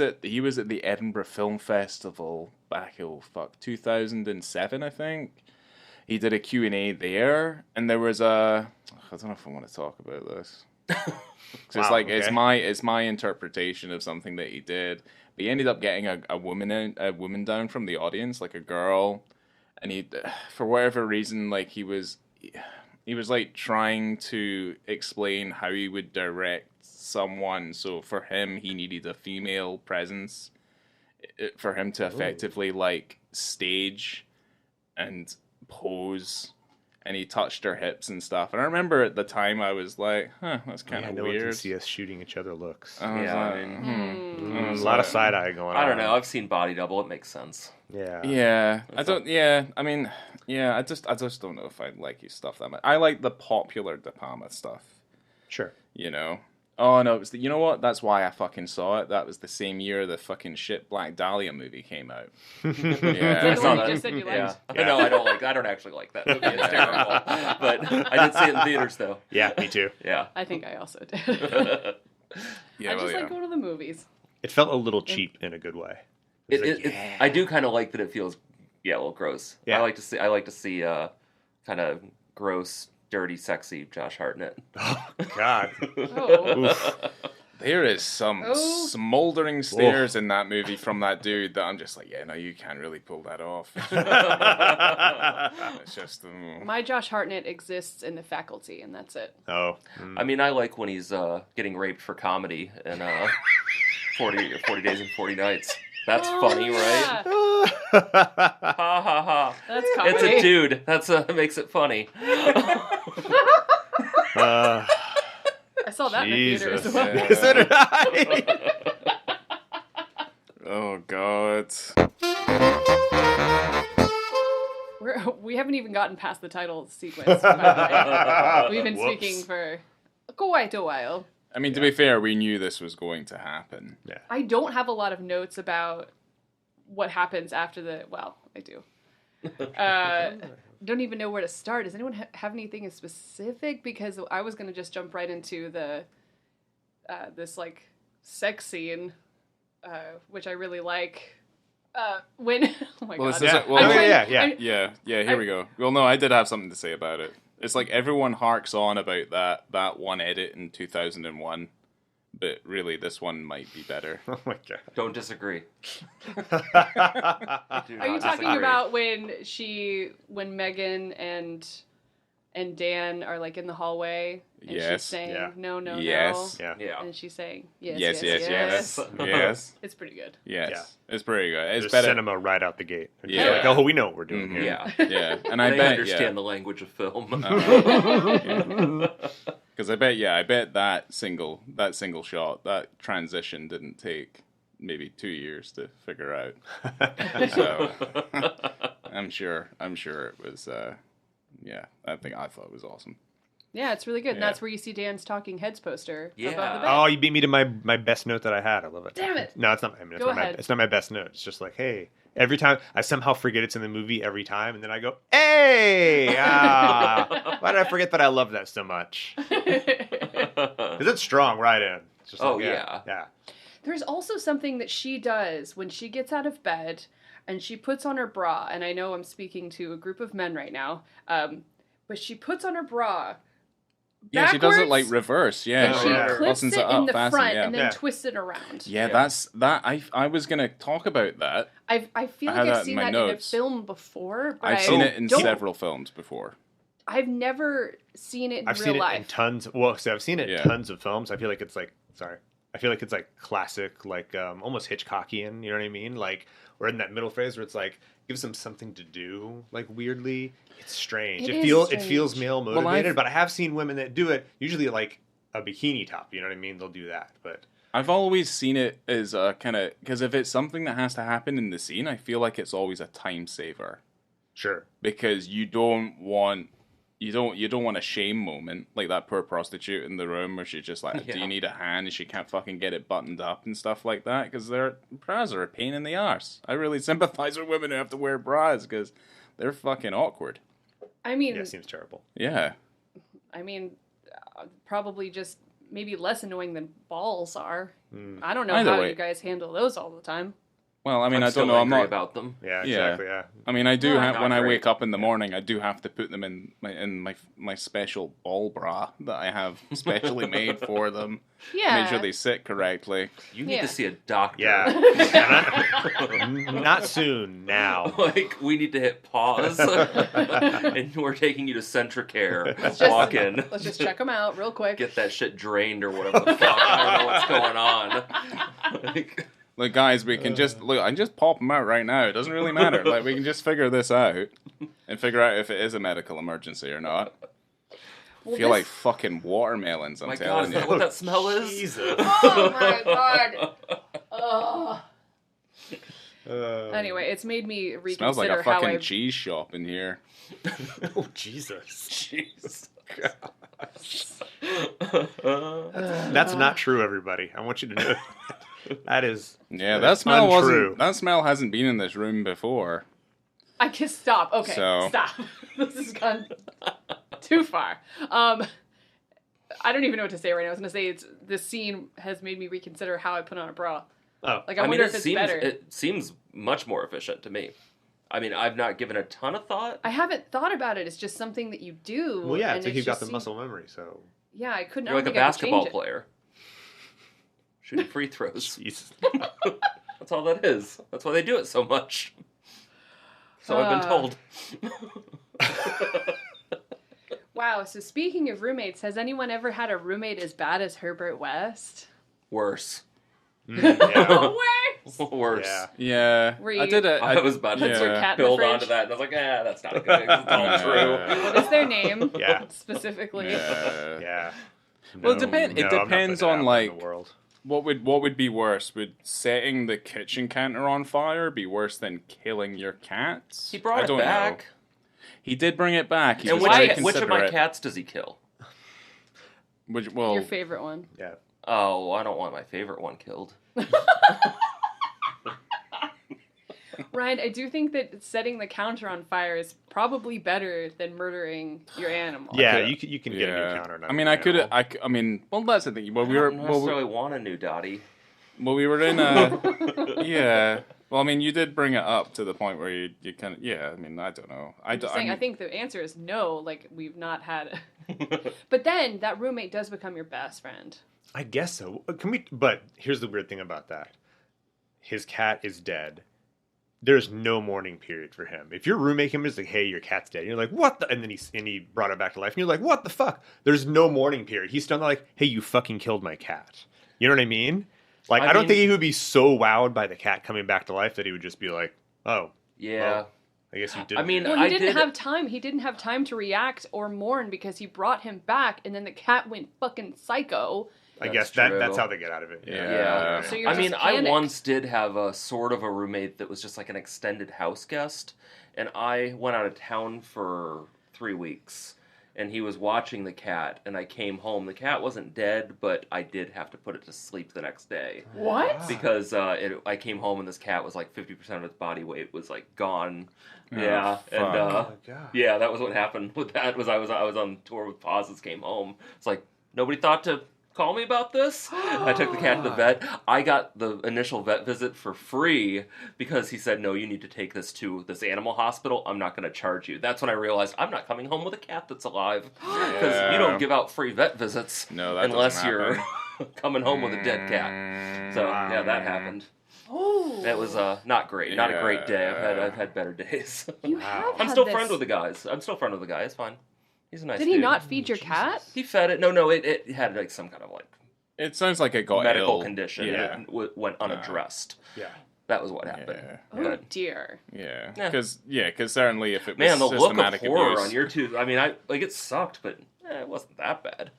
at the Edinburgh Film Festival back 2007, I think. He did a Q&A there, and there was I don't know if I want to talk about this. 'Cause it's Wow, like okay. it's my interpretation of something that he did. But he ended up getting a woman down from the audience, like a girl, and he, for whatever reason, like he was like trying to explain how he would direct someone. So for him, he needed a female presence for him to effectively like stage and pose and he touched her hips and stuff. And I remember at the time I was like, huh, that's kind of no one can weird. see us shooting each other looks. I was Yeah, like, I mean, I A was lot like, of side eye going on. I don't know. I've seen Body Double. It makes sense. Yeah. Yeah, I don't. Yeah, I mean, yeah, I just don't know if I like his stuff that much. I like the popular De Palma stuff. Sure. You know. Oh no, it was you know what? That's why I fucking saw it. That was the same year the fucking shit Black Dahlia movie came out. The Yeah. one you just said you Yeah. liked. Yeah. No, I don't like. I don't actually like that movie. It's terrible. But I did see it in theaters, though. Yeah, me too. Yeah. I think I also did. Yeah, I well, just yeah. like going to the movies. It felt a little cheap in a good way. I do kind of like that it feels, a little gross. Yeah. I like to see kind of gross, dirty, sexy Josh Hartnett. Oh, God. Oh. Oof. There is some Oh. smoldering stares in that movie from that dude that I'm just like, yeah, no, you can't really pull that off. It's just, My Josh Hartnett exists in The Faculty, and that's it. Oh. I mean, I like when he's getting raped for comedy in 40 Days and 40 Nights. That's funny, right? Yeah. Ha ha ha. That's It's comedy. a dude. That's makes it funny. I saw that in the theater as Jesus. well. Yeah. So did I. oh god. We haven't even gotten past the title sequence, by the way. We've been Whoops. speaking for quite a while. I mean, to be fair, we knew this was going to happen. I don't have a lot of notes about what happens after the... Well, I do. Don't even know where to start. Does anyone have anything specific? Because I was going to just jump right into the this, like, sex scene, which I really like. When... Oh, my Well, God. this is Yeah. it. Well, I'm trying- yeah. I'm- yeah, here we go. Well, no, I did have something to say about it. It's like everyone harks on about that one edit in 2001, but really this one might be better. Oh, my God. Don't disagree. Are you talking about when Megan and Dan are like in the hallway and she's Yes. saying Yeah. no, Yes. Yeah. Yeah. and she's saying yes, Yes, yes, yes, yes. It's pretty good. Yes. Yeah. It's pretty good. It's There's better. cinema right out the gate. It's Yeah. Like, oh, we know what we're doing Mhm. here. Yeah. Yeah, and I They bet understand the language of film. because I bet that single shot, that transition didn't take maybe 2 years to figure out. So I'm sure it was. I thought it was awesome. Yeah, it's really good. And Yeah. that's where you see Dan's Talking Heads poster Yeah. above the bed. Oh, you beat me to my best note that I had. I love it. Damn it. No, it's not. I mean, it's, Go not ahead. it's not my best note. It's just like, hey, every time I somehow forget it's in the movie every time, and then I go, hey, why did I forget that I love that so much? Because it's strong right in. It's just Oh, like, yeah. yeah. There's also something that she does when she gets out of bed and she puts on her bra. And I know I'm speaking to a group of men right now, but she puts on her bra. Yeah, she does it backwards, like reverse. Yeah, and Oh, she yeah. clips listens it up in the fast, front yeah. and then Yeah. twists it around. Yeah, Yeah. that's that. I was gonna talk about that. I feel I like had I've that in seen my that notes. in a film before, but I've seen it in don't- several films before. I've never seen it in I've real seen it life. in tons. Well, so I've seen it in Yeah. tons of films. I feel like it's like classic, like almost Hitchcockian. You know what I mean? Like we're in that middle phase where it's like gives them something to do. Like weirdly, it's strange. It It is feels strange. male Well, motivated. I've- but I have seen women that do it. Usually like a bikini top. You know what I mean? They'll do that. But I've always seen it as a kind of because if it's something that has to happen in the scene, I feel like it's always a time saver sure. because you don't want a shame moment like that poor prostitute in the room where she's just like, do Yeah. you need a hand? And she can't fucking get it buttoned up and stuff like that because their bras are a pain in the arse. I really sympathize with women who have to wear bras because they're fucking awkward. I mean, Yeah, it seems terrible. Yeah. Probably just maybe less annoying than balls are. Mm. I don't know Either how way. you guys handle those all the time. Well, I mean, I still don't know. I'm angry not. about them. Yeah, Yeah. exactly. Yeah. I mean, I do No, have not when I great. wake up in the morning, I do have to put them in my special ball bra that I have specially made for them. Yeah. Make sure they sit correctly. You need Yeah. to see a doctor. Yeah. Not soon. Now. Like, we need to hit pause. And we're taking you to Centricare. just- Walk in. Let's just check them out real quick. Get that shit drained or whatever the fuck. I don't know what's going on. Like, Like, guys, we can just look. I can just pop them out right now. It doesn't really matter. Like, we can just figure this out and figure out if it is a medical emergency or not. Well, Feel like fucking watermelons. I'm My God, telling is you. that what that smell is? Jesus. Oh my god. Ugh. Anyway, it's made me reconsider Smells like a how fucking I've... cheese shop in here. Oh, Jesus. Jeez. That's not true, everybody. I want you to know. That is That smell untrue. That smell hasn't been in this room before. I can stop. Okay, So- stop. This has gone too far. I don't even know what to say right now. I was gonna say this scene has made me reconsider how I put on a bra. Oh. Like I wonder if it it's seems better. it seems much more efficient to me. I mean, I've not given a ton of thought. I haven't thought about it. It's just something that you do. Well, yeah, and it's like you've got just the muscle memory, so... Yeah, I couldn't. You're I like don't a think I could basketball change it. player. Shooting free throws. Jesus. That's all that is. That's why they do it so much. So I've been told. Wow. So speaking of roommates, has anyone ever had a roommate as bad as Herbert West? Worse. Yeah. Worse. Worse. Yeah. Yeah, Were I you- did it. I was about to Puts your Yeah. cat in the build fridge. onto that, and I was like, that's not good. It's all true. What is their name? Yeah. Specifically. Yeah. Yeah. Well, it No, depends. no, It I'm not depends putting that on out in like the world. what would be worse. Would setting the kitchen counter on fire be worse than killing your cats? He brought I it don't back. know. He did bring it back. He And was which- very which of my considerate. cats does he kill? Well, Your favorite one. Yeah. Oh, I don't want my favorite one killed. Ryan, I do think that setting the counter on fire is probably better than murdering your animal. Yeah, could- you can get a new counter. I mean, I could. I mean, well, that's the thing. Well, we I were don't well, necessarily want a new Dottie. we were in a yeah. Well, I mean, you did bring it up to the point where you kind of I mean, I don't know. I'm just saying, I think the answer is no. Like we've not had. But then that roommate does become your best friend. I guess so. Can we? But here's the weird thing about that. His cat is dead. There's no mourning period for him. If your roommate comes like, "Hey, your cat's dead," and you're like, "What?" And then he brought it back to life, and you're like, "What the fuck?" There's no mourning period. He's still not like, "Hey, you fucking killed my cat." You know what I mean? Like, I don't think he would be so wowed by the cat coming back to life that he would just be like, "Oh, Yeah. well, I guess you did." I mean, Well, he I didn't did- have time. He didn't have time to react or mourn because he brought him back, and then the cat went fucking psycho. I That's guess true. that's how they get out of it. Yeah. So you're I mean, just I panicked. once did have a sort of a roommate that was just like an extended house guest, and I went out of town for 3 weeks, and he was watching the cat, and I came home. The cat wasn't dead, but I did have to put it to sleep the next day What? because I came home and this cat was like 50% of its body weight was like gone. Oh, Yeah, fuck. and Oh my God. yeah, that was what happened with that. Was I was on tour with Pauses, came home. It's like nobody thought to call me about this. I took the cat to the vet. I got the initial vet visit for free because he said, "No, you need to take this to this animal hospital. I'm not going to charge you." That's when I realized I'm not coming home with a cat that's alive because you don't give out free vet visits No, that unless doesn't you're happen. coming home with a dead cat. So yeah, that happened. Oh. It was not great, not a great day. I've had better days. You have I'm had still this. friends with the guys. I'm still friend with the guy. It's fine. He's a nice Did dude. he not feed your cat? He fed it. No, it had like some kind of like It sounds like it got medical ill. condition Yeah. that went unaddressed. Yeah. That was what happened. Yeah. Oh But, dear. Yeah. Yeah. Because certainly if it was man, the look of systematic horror abuse, on your two. I mean, it sucked, but it wasn't that bad.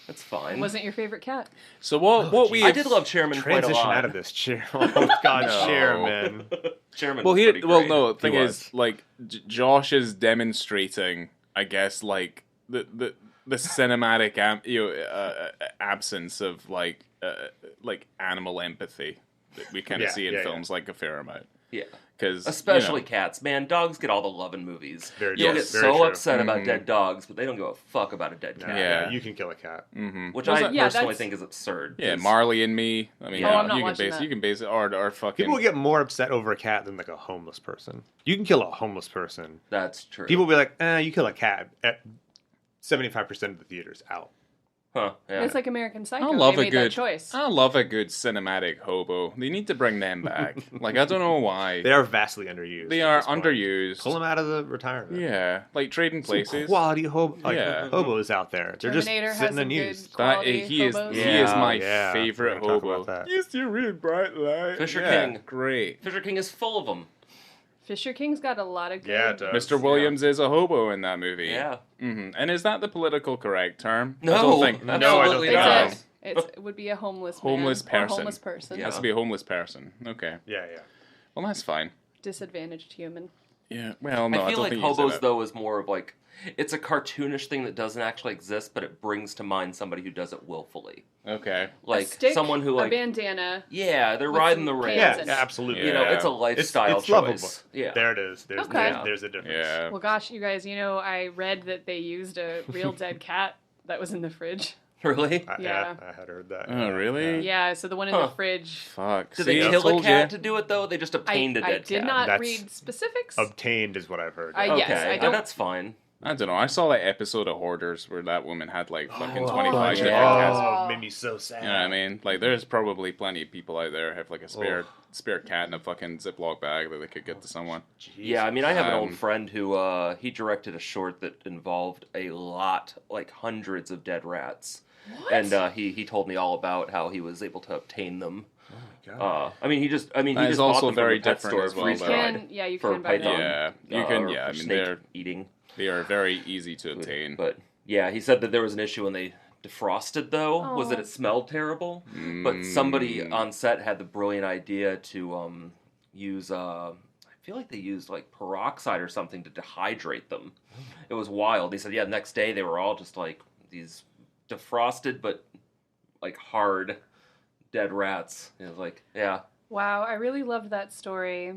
That's fine. Wasn't your favorite cat? So what we I did love Chairman quite a Transition lot. out of this chair. Oh God, No. Chairman. Chairman. well was here pretty well great. no the thing He is was. like Josh is demonstrating I guess like the cinematic absence of like animal empathy that we kind of Yeah, see in yeah, films like a fair amount Yeah. because Especially cats. Man, dogs get all the love in movies. Very You'll true. get Very so true. upset about Mhm. dead dogs, but they don't give a fuck about a dead cat. Yeah. You can kill a cat. Which Was I that- Yeah, personally that's- think is absurd. yeah 'cause- Marley and Me I mean Oh, I'm not you can watching base that. you can base it or fucking People get more upset over a cat than like a homeless person. You can kill a homeless person. That's true. People will be like, you kill a cat. 75% of the theater's out. Huh. Yeah. It's like American Psycho. I love they a made good. that choice. I love a good cinematic hobo. They need to bring them back. Like I don't know why. They are vastly underused. They at are this point. underused. Pull them out of the retirement. Yeah, like trading places. Quality Yeah. hobos out there. They're Terminator just has sitting some good unused. quality he is hobos. he is my Yeah, favorite we're gonna talk hobo. about that. He's the real bright light. Fisher Yeah, King. great. Fisher King is full of them. Fisher King's got a lot of good. Yeah, it does. Mr. Williams is a hobo in that movie. Yeah. And is that the political correct term? No, I don't think. No, I don't absolutely think not. so. It would be a homeless Homeless man or person. homeless person. Yeah. Has to be a homeless person. Okay. Yeah. Well, that's fine. Disadvantaged human. Yeah. Well, no, I feel don't like think you said hobos that. though is more of like it's a cartoonish thing that doesn't actually exist, but it brings to mind somebody who does it willfully. Okay. Like a stick, someone who a like bandana. yeah, they're with riding some the pants rails. and- Yeah, absolutely. You know, it's a lifestyle it's choice. lovable. Yeah. There it is. Okay. There's a difference. Yeah. Well, gosh, you guys, I read that they used a real dead cat that was in the fridge. Really? Yeah. I had heard that. Oh, really? Yeah, so the one in the Huh. fridge. Fuck. Did See, they I kill a told cat you. to do it though? They just obtained a I dead did cat. not That's- read specifics. Obtained is what I've heard. I- Okay, yes, I don't- that's fine. I don't know. I saw that episode of Hoarders where that woman had like fucking Oh, 25 yeah. different cats. Oh, it made me so sad. You know what I mean? Like, there's probably plenty of people out there who have like a spare cat in a fucking Ziploc bag that they could get to someone. Yeah, I mean, I have an old Um, friend who he directed a short that involved a lot, like hundreds of dead rats. What? And he told me all about how he was able to obtain them. Oh my god. He just That bought is them also from very the pet different store as well, freeze though. dried You for can buy python. them. Yeah, you can. or Yeah, for I mean, snake eating. they are very easy to obtain. But yeah, he said that there was an issue when they defrosted though, was that Aw. it smelled terrible. But somebody on set had the brilliant idea to use I feel like they used like peroxide or something to dehydrate them. It was wild. He said, yeah, the next day they were all just like these defrosted but like hard dead rats. It was like, yeah. Wow, I really loved that story.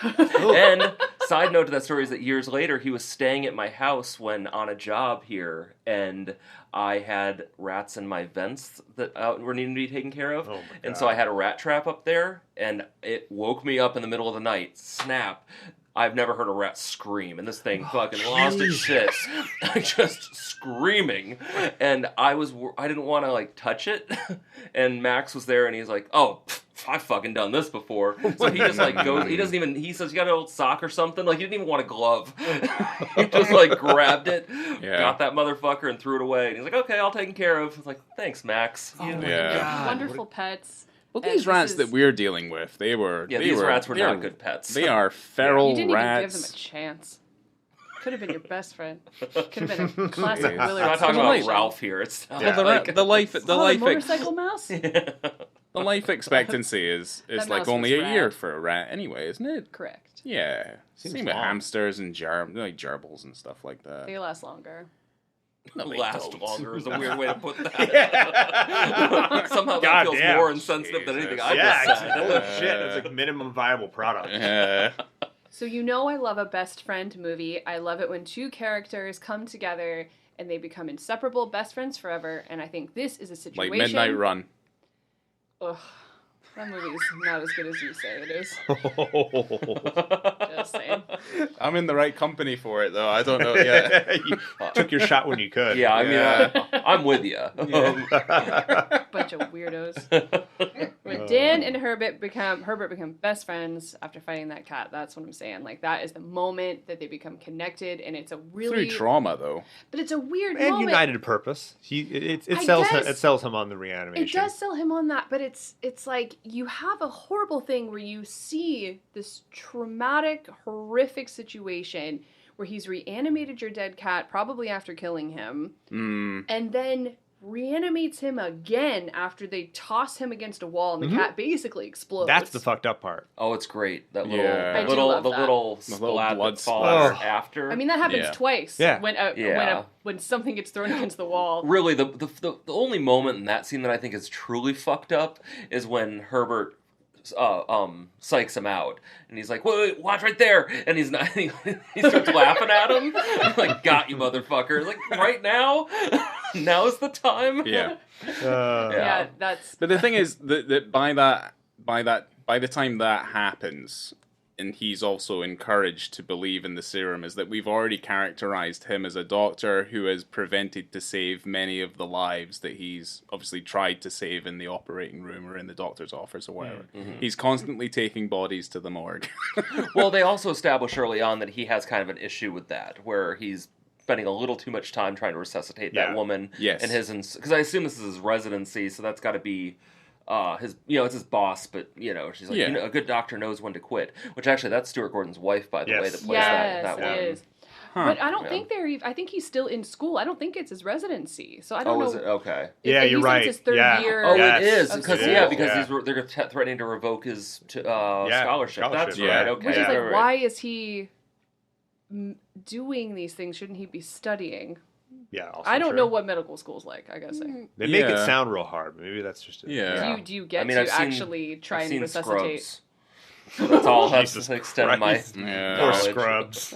And side note to that story is that years later he was staying at my house when on a job here, and I had rats in my vents that were needing to be taken care of. Oh my And God. so I had a rat trap up there, and it woke me up in the middle of the night. Snap. I've never heard a rat scream, and this thing fucking lost its shit. Just screaming, and I didn't want to like touch it, and Max was there, and he's like, "Oh, I've fucking done this before." So he just like goes. He says, "You got an old sock or something?" Like he didn't even want a glove. He just like grabbed it, got that motherfucker, and threw it away. And he's like, "Okay, all taken care of." I was like, "Thanks, Max." Oh You- my Yeah. God, wonderful pets. Well, And these rats this that is- we're dealing with, these rats were not good pets. They are feral You didn't even give rats. them a chance. Could have been your best friend. Could have been a classic Jeez. Willard. I'm not talking Well, about Ralph here. It's not Well, like, the life motorcycle mouse? the life expectancy is That like mouse only was a year rad. for a rat anyway, isn't it? Correct. Yeah. Seems Same with long. hamsters and gerbils and stuff like that. They last longer. No, they last don't. longer is a weird way to put that. Somehow that God feels damn. more insensitive than anything I Yeah, just said. holy shit. It's like minimum viable product. So I love a best friend movie. I love it when two characters come together and they become inseparable, best friends forever. And I think this is a situation. Like Midnight Run. Ugh, that movie's not as good as you say it is. Just saying. I'm in the right company for it, though. I don't know yet. You took your shot when you could. Yeah, I mean, Yeah. I'm with you. Bunch of weirdos. When Dan and Herbert become best friends after fighting that cat, that's what I'm saying. Like, that is the moment that they become connected, and it's a really... Through trauma, though. But it's a weird And moment. united purpose. It I sells guess- it sells him on the reanimation. It does sell him on that, but it's like you have a horrible thing where you see this traumatic, horrific situation where he's reanimated your dead cat, probably after killing him, and then reanimates him again after they toss him against a wall and the cat basically explodes. That's the fucked up part. Oh, it's great. That little, Yeah. I do love that. little The little splat blood that falls splatter. after. I mean, that happens Yeah. twice. Yeah. When something gets thrown against the wall. really, the only moment in that scene that I think is truly fucked up is when Herbert psychs him out, and he's like, "Wait, watch right there!" And he's not. He starts laughing at him, like, "Got you, motherfucker!" Like, right now, now's the time. Yeah. Yeah, that's... But the thing is that by the time that happens, and he's also encouraged to believe in the serum, is that we've already characterized him as a doctor who has prevented to save many of the lives that he's obviously tried to save in the operating room or in the doctor's office or whatever. Mm-hmm. He's constantly taking bodies to the morgue. Well, they also establish early on that he has kind of an issue with that, where he's spending a little too much time trying to resuscitate that woman. Yes. And because I assume this is his residency, so that's got to be his, it's his boss, but, she's like, a good doctor knows when to quit. Which actually, that's Stuart Gordon's wife, by the way, that plays that Yes, one. it is. But I don't think I think he's still in school. I don't think it's his residency. So I don't know. Oh, is it? Okay. Yeah, you're right. It's his third year. Oh, Yes. it is. of Because, school. they're threatening to revoke his scholarship. That's Yeah. right. Okay. Which is right. why is he doing these things? Shouldn't he be studying? Yeah, also I don't true. know what medical school's like, I gotta say. They make it Yeah. sound real hard. Maybe that's just it. Yeah. Do you get I mean, to I've seen- actually try I've and seen resuscitate? Scrubs. That's all. That's Jesus the extent of my Christ. Yeah. Poor knowledge. Scrubs.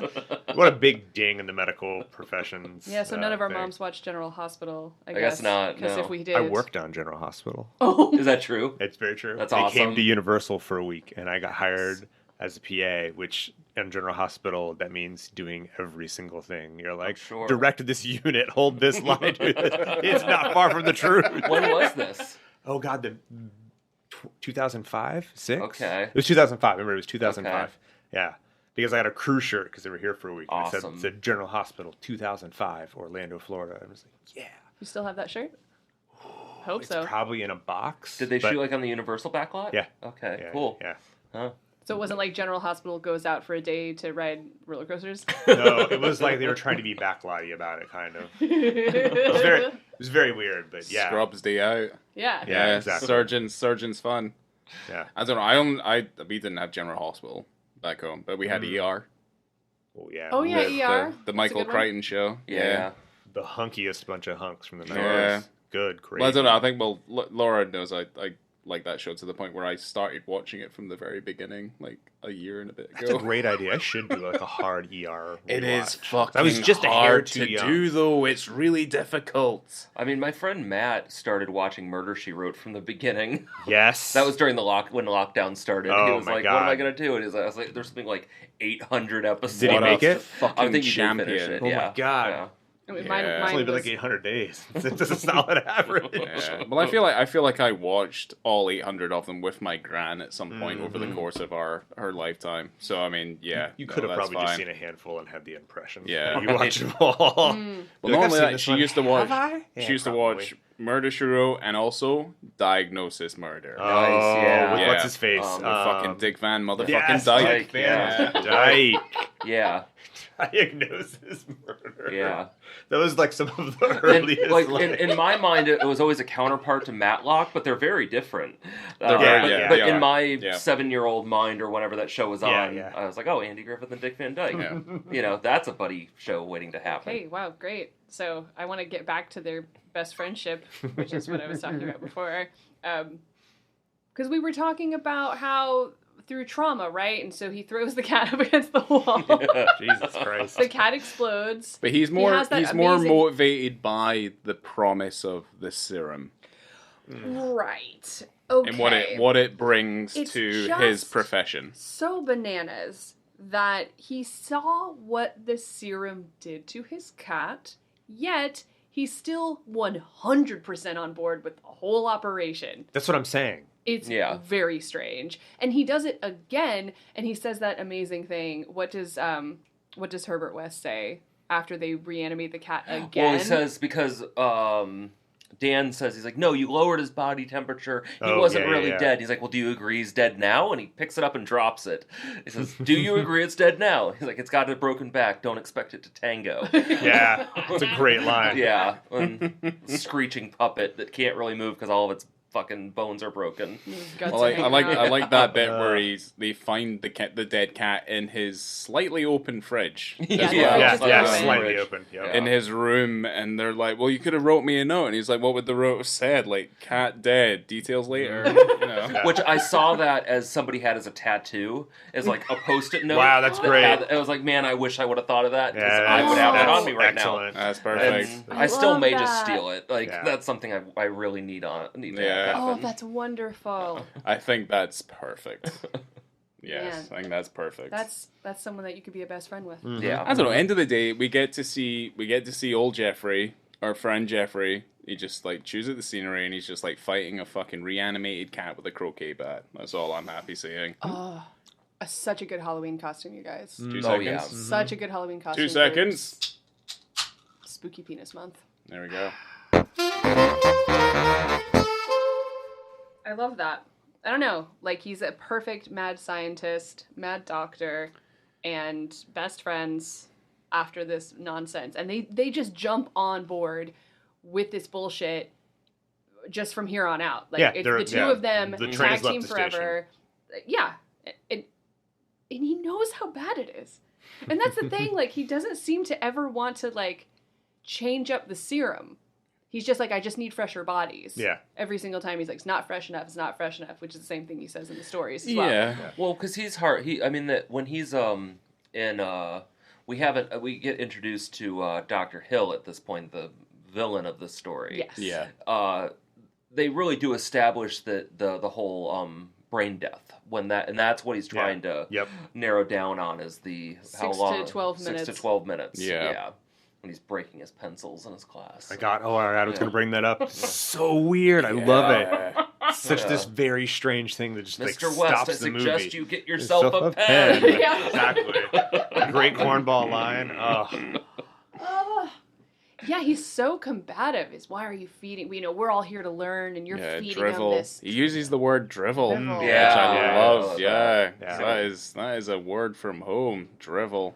What a big ding in the medical professions. Yeah, so none of our thing. moms watch General Hospital, I guess not, Because no. if we did... I worked on General Hospital. Oh, Is that true? It's very true. That's They awesome. came to Universal for a week, and I got hired as a PA, which in General Hospital, that means doing every single thing. You're like, sure. directed this unit, hold this line, do this. It's not far from the truth. When was this? Oh, God, 2005? 6? Okay. It was 2005. Remember, it was 2005. Okay. Yeah. Because I got a cruise shirt because they were here for a week. And Awesome. It said General Hospital 2005, Orlando, Florida. I was like, yeah. you still have that shirt? Hope It's so. probably in a box. Did they but- shoot like on the Universal backlot? Yeah. Okay. Yeah, Cool. Yeah. Huh? So it wasn't like General Hospital goes out for a day to ride roller coasters? No, it was like they were trying to be backlotty about it, kind of. It was very weird, but yeah. Scrubs day out. Yeah. Yeah, exactly. Surgeon's fun. Yeah. I don't know. We didn't have General Hospital back home, but we had ER. Oh, yeah. Oh, yeah, The- ER. The That's a Michael good one. Crichton show. Yeah. The hunkiest bunch of hunks from the 90s. Yeah. Good, great. Well, I don't know. I think, Laura knows I like that show to the point where I started watching it from the very beginning, like a year and a bit ago. That's a great idea. I should do like a hard ER. It is rewatch. fucking I was just a hair hard too to young. do, though. It's really difficult. I mean, my friend Matt started watching Murder, She Wrote from the beginning. Yes. That was during when lockdown started. Oh, he was my like, "What am I God. gonna do?" And I was like, "There's something like 800 episodes." Did he make it? Fucking I think he champion. did finish it. Oh, my yeah. God. Yeah. I mean, Yeah. mine It's only been was... like 800 days. It's a solid average. Yeah. Well, I feel like I watched all 800 of them with my gran at some point over the course of her lifetime. So I mean, yeah, You could have that's probably just fine. seen a handful and had the impression. Yeah. You watch them all. Well, You're like, not "I've only seen that, this she one." used to watch. Have I? She Yeah, used to probably. watch Murder, She Wrote and also Diagnosis Murder. Oh, yeah. with Yeah. what's his face? With With fucking Dick Van motherfucking yes, Dyke. Dick Van. Yeah. Dyke. Yeah. Diagnosis murder. Yeah. That was like some of the And, earliest. like in my mind, it was always a counterpart to Matlock, but they're very different. They're very- but yeah, but they in are. my Yeah. 7-year-old mind or whenever that show was on, Yeah, yeah. I was like, "Oh, Andy Griffith and Dick Van Dyke." Yeah. That's a buddy show waiting to happen. Okay, wow, great. So I want to get back to their best friendship, which is what I was talking about before. Because we were talking about how through trauma, right? And so he throws the cat up against the wall. Jesus Christ. The cat explodes. But he's more has that he's more amazing- motivated by the promise of the serum Right. Okay. and what it brings It's to his just- profession. So bananas that he saw what the serum did to his cat, yet he's still 100% on board with the whole operation. That's what I'm saying. It's Yeah. very strange. And he does it again, and he says that amazing thing. What does Herbert West say after they reanimate the cat again? Well, he says because Dan says, he's like, "No, you lowered his body temperature. He Oh, wasn't yeah, really yeah. dead." He's like, "Well, do you agree he's dead now?" And he picks it up and drops it. He says, "Do you agree it's dead now?" He's like, "It's got a broken back. Don't expect it to tango." Yeah. It's a great line. Yeah, and screeching puppet that can't really move because all of its fucking bones are broken. Guts I like are I like hanging I out. like that bit where they find the dead cat in his slightly open fridge. as Yeah, well. Yeah, Just yeah, open. slightly open. Yep. Yeah. In his room, and they're like, "Well, you could have wrote me a note." And he's like, "What would the note have said? Like, cat dead. Details later." You know. Yeah. Which I saw that as somebody had as a tattoo, as like a post-it note. Wow, that's that great. I was like, man, I wish I would have thought of that, because Yeah, I would have that that's on me right excellent. That's now. perfect. And I I still love may that. just steal it. Like, Yeah. that's something I really need to Yeah. happen. Oh, that's wonderful. I think that's perfect. Yes, Man. I think that's perfect. That's someone that you could be a best friend with. Yeah. I don't know. End of the day, we get to see old Jeffrey, our friend Jeffrey. He just like chews at the scenery, and he's just like fighting a fucking reanimated cat with a croquet bat. That's all I'm happy seeing. Such a good Halloween costume, you guys. 2 Oh, seconds. yeah. Such a good Halloween costume. 2 seconds. for Spooky Penis Month. There we go. I love that. I don't know. Like, he's a perfect mad scientist, mad doctor, and best friends after this nonsense. And they just jump on board with this bullshit just from here on out. Like, it's the two of them, the train tag has left team the forever. Yeah. And he knows how bad it is. And that's the thing. Like, he doesn't seem to ever want to, like, change up the serum. He's just like, I just need fresher bodies. Yeah. Every single time he's like, it's not fresh enough, which is the same thing he says in the stories as well. Yeah. Well, because he's hard. I mean, that when he's we get introduced to Dr. Hill at this point, the villain of the story. Yes. Yeah. They really do establish that the whole brain death and that's what he's trying to narrow down on is the how 6 long to 12 minutes. 6 to 12 minutes. Yeah. When he's breaking his pencils in his class. I was going to bring that up. So weird. I love it. Such this very strange thing that just Mr. like West, stops I the movie. suggest you get yourself a pen. Yeah. Exactly. Great cornball line. Yeah, he's so combative. Why are you feeding? We're all here to learn, and you're feeding drivel. him this. He uses the word drivel, Drivel. which Yeah. I Yeah, love. yeah, Yeah, yeah. That is a word from home. Drivel.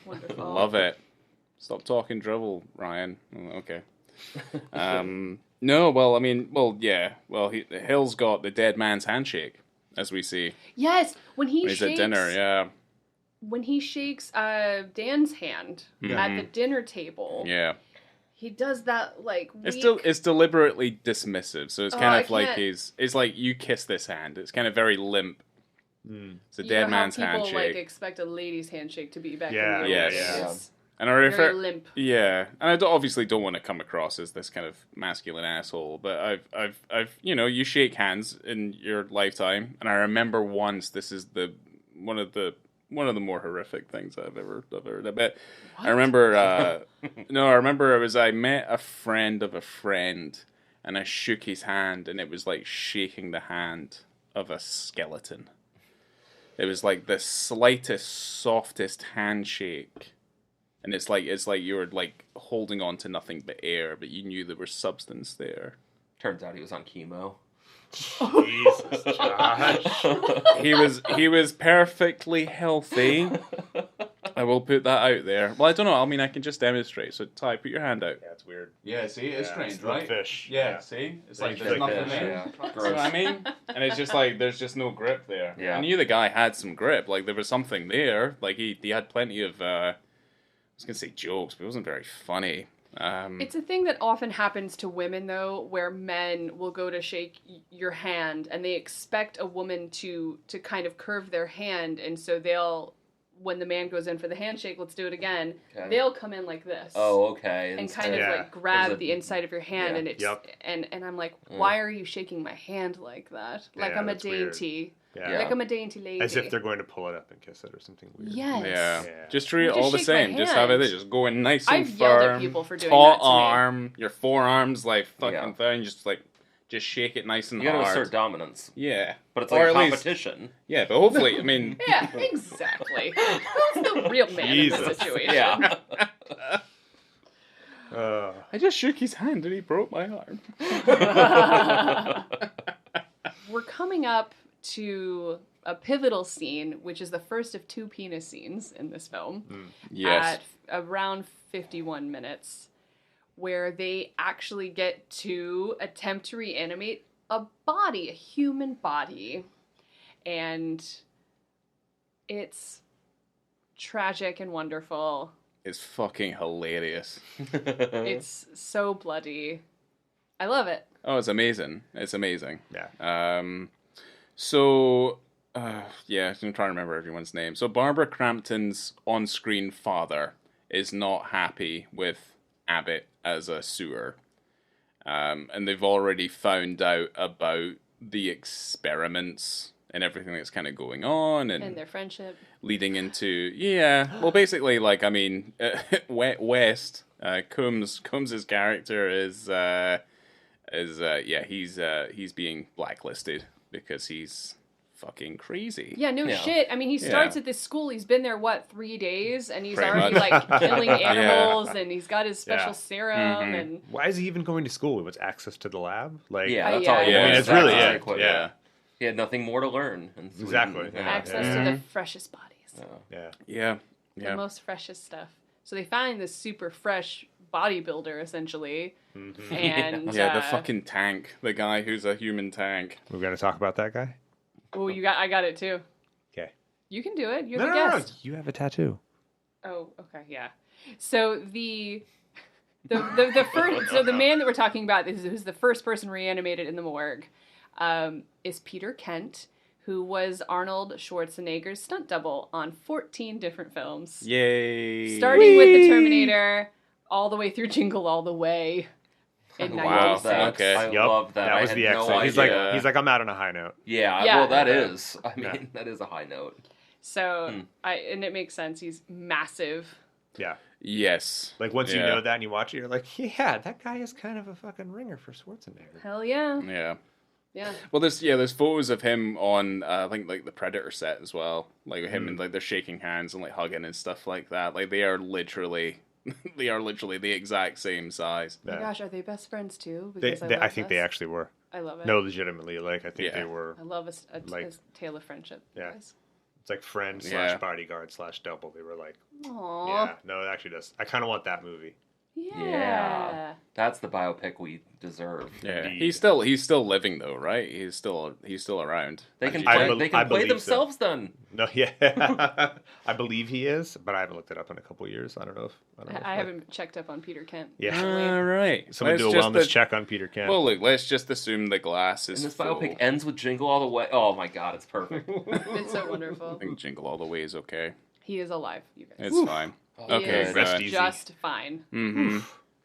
Wonderful. Love it. Stop talking drivel, Ryan. Okay. No, well, I mean, Hill's got the dead man's handshake, as we see. Yes, when When he's at dinner, yeah. When he shakes Dan's hand at the dinner table, Yeah. he does that like weak... It's deliberately dismissive, so it's kind of like can't- it's like you kiss this hand. It's kind of very limp. It's a dead man's how people, handshake. like, expect a lady's handshake to be back Yeah, in the yes. old days. Yeah. It's And I refer, very limp. yeah, and I obviously don't want to come across as this kind of masculine asshole, but I've you shake hands in your lifetime, and I remember once this is one of the more horrific things I've ever heard. I bet. I remember. I met a friend of a friend, and I shook his hand, and it was like shaking the hand of a skeleton. It was like the slightest, softest handshake. And it's like you were like holding on to nothing but air, but you knew there was substance there. Turns out he was on chemo. Jesus, Josh. He was perfectly healthy. I will put that out there. Well, I don't know. I mean, I can just demonstrate. So, Ty, put your hand out. Yeah, it's weird. Yeah, see, it's strange, it's the right? fish. Yeah, see, it's like there's like nothing fish, there. yeah. You know Gross. what I mean? And it's just like there's just no grip there. Yeah. I knew the guy had some grip. Like there was something there. Like he had plenty of. I was gonna say jokes, but it wasn't very funny. It's a thing that often happens to women, though, where men will go to shake your hand and they expect a woman to kind of curve their hand, and so they'll, when the man goes in for the handshake, let's do it again, Okay. they'll come in like this. Oh, okay. And kind of Yeah. like grab There's a- the inside of your hand, yeah. and it's Yep. and I'm like, why are you shaking my hand like that? Like Yeah, I'm a that's weird. dainty, Yeah. like I'm a dainty lady. As if they're going to pull it up and kiss it or something weird. Yes. Yeah. Yeah. Just treat it Well, all the just shake my same. Just have it hand. there. Just go in nice and I've yelled firm. at people for doing taut that to me. arm. Your forearms like fucking Yeah. thing. Just shake it nice and You gotta hard. assert dominance. Yeah. But it's Or like at least- competition. Yeah, but hopefully, I mean, Yeah, exactly. Who's the real man in Jesus. this situation? Yeah. I just shook his hand and he broke my arm. We're coming up to a pivotal scene, which is the first of 2 penis scenes in this film. Yes. At around 51 minutes, where they actually get to attempt to reanimate a human body. And it's tragic and wonderful. It's fucking hilarious. It's so bloody. I love it. Oh, it's amazing. It's amazing. Yeah. Yeah, I'm trying to remember everyone's name. So Barbara Crampton's on-screen father is not happy with Abbott as a sewer. And they've already found out about the experiments everything that's kind of going on And their friendship. leading into well, basically, like, I mean, West Combs's character is he's being blacklisted because he's fucking crazy. Yeah, no shit. I mean, he starts at this school. He's been there, 3 days? And he's Pretty already, much. like, killing animals, and he's got his special serum, Mm-hmm. and... Why is he even going to school? What's access to the lab? Like, Yeah, that's yeah. all. Yeah, I mean, it's That's really exactly it. what- Yeah. He had nothing more to learn. In Sweden. Exactly. Yeah. Access to the freshest bodies. Yeah. Yeah. The most freshest stuff. So they find this super fresh bodybuilder, essentially. Mm-hmm. And... Yeah, the fucking tank. The guy who's a human tank. We're going to talk about that guy? Oh, I got it, too. Okay. You can do it. You're No, the no, no. guest. You have a tattoo. Oh, okay, yeah. So the first, so the man that we're talking about, who's the first person reanimated in the morgue, is Peter Kent, who was Arnold Schwarzenegger's stunt double on 14 different films, Yay. starting with The Terminator, all the way through Jingle All the Way in Wow, 96. okay. I Yep. love that. That was I had the no exit. idea. He's like, I'm out on a high note. Yeah, Yeah. well, that is. I mean, Yeah. that is a high note. So, and it makes sense. He's massive. Yeah. Yes. Like, once you Yeah. know that and you watch it, you're like, yeah, that guy is kind of a fucking ringer for Schwarzenegger. Hell yeah. Yeah. Yeah. Well, there's photos of him on I think like the Predator set as well, like him and like they're shaking hands and like hugging and stuff like that. Like they are literally the exact same size. Oh my gosh, are they best friends too? They, Because I think they actually were. I love it. No, legitimately. Like, I think Yeah. they were. I love a Like- tale of friendship. Yeah. Guys. It's like friend Yeah. / bodyguard / double. They were like, Aww. yeah. No, it actually does. I kind of want that movie. Yeah. That's the biopic we deserve. Yeah, Indeed. he's still living though, right? He's still around. They can I play, bel- they I can play believe so. themselves then. No, yeah. I believe he is, but I haven't looked it up in a couple years. I don't know if I haven't checked up on Peter Kent. Yeah. All right. Someone do a wellness check on Peter Kent. Well, look, let's just assume the glass is And this full. biopic ends with Jingle All the Way. Oh my god, it's perfect. It's so I wonderful. think Jingle All the Way is okay. He is alive, you guys. It's fine. He Okay, is rest good. easy. just fine. Mm-hmm.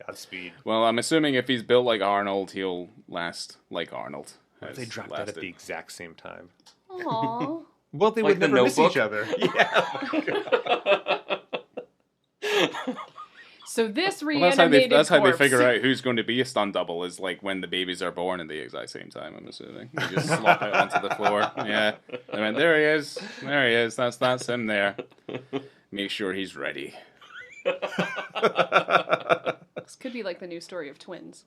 Godspeed. Well, I'm assuming if he's built like Arnold, he'll last like Arnold. What if they has dropped that at lasted. the exact same time? Aww. Well, they Like would The never miss Notebook? each other. Yeah. So this Well, that's how they corpse- figure out who's going to be a stunt double is like when the babies are born at the exact same time. I'm assuming they just slop it onto the floor. Yeah, they went there. He is. There he is. That's him there. Make sure he's ready. This could be like the new story of twins.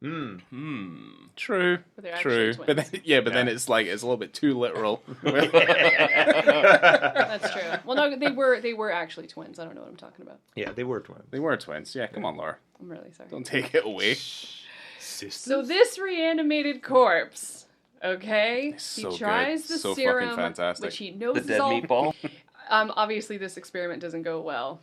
True. But they're True. actually But then, twins. then it's like it's a little bit too literal. That's true. Well, no, they were actually twins. I don't know what I'm talking about. Yeah, they were twins. They were twins. Yeah, come on, Laura. I'm really sorry. Don't take it away. Sisters. So this reanimated corpse, okay? So he tries good. the So fucking serum, fantastic. which he knows The is dead all. meatball. Obviously, this experiment doesn't go well,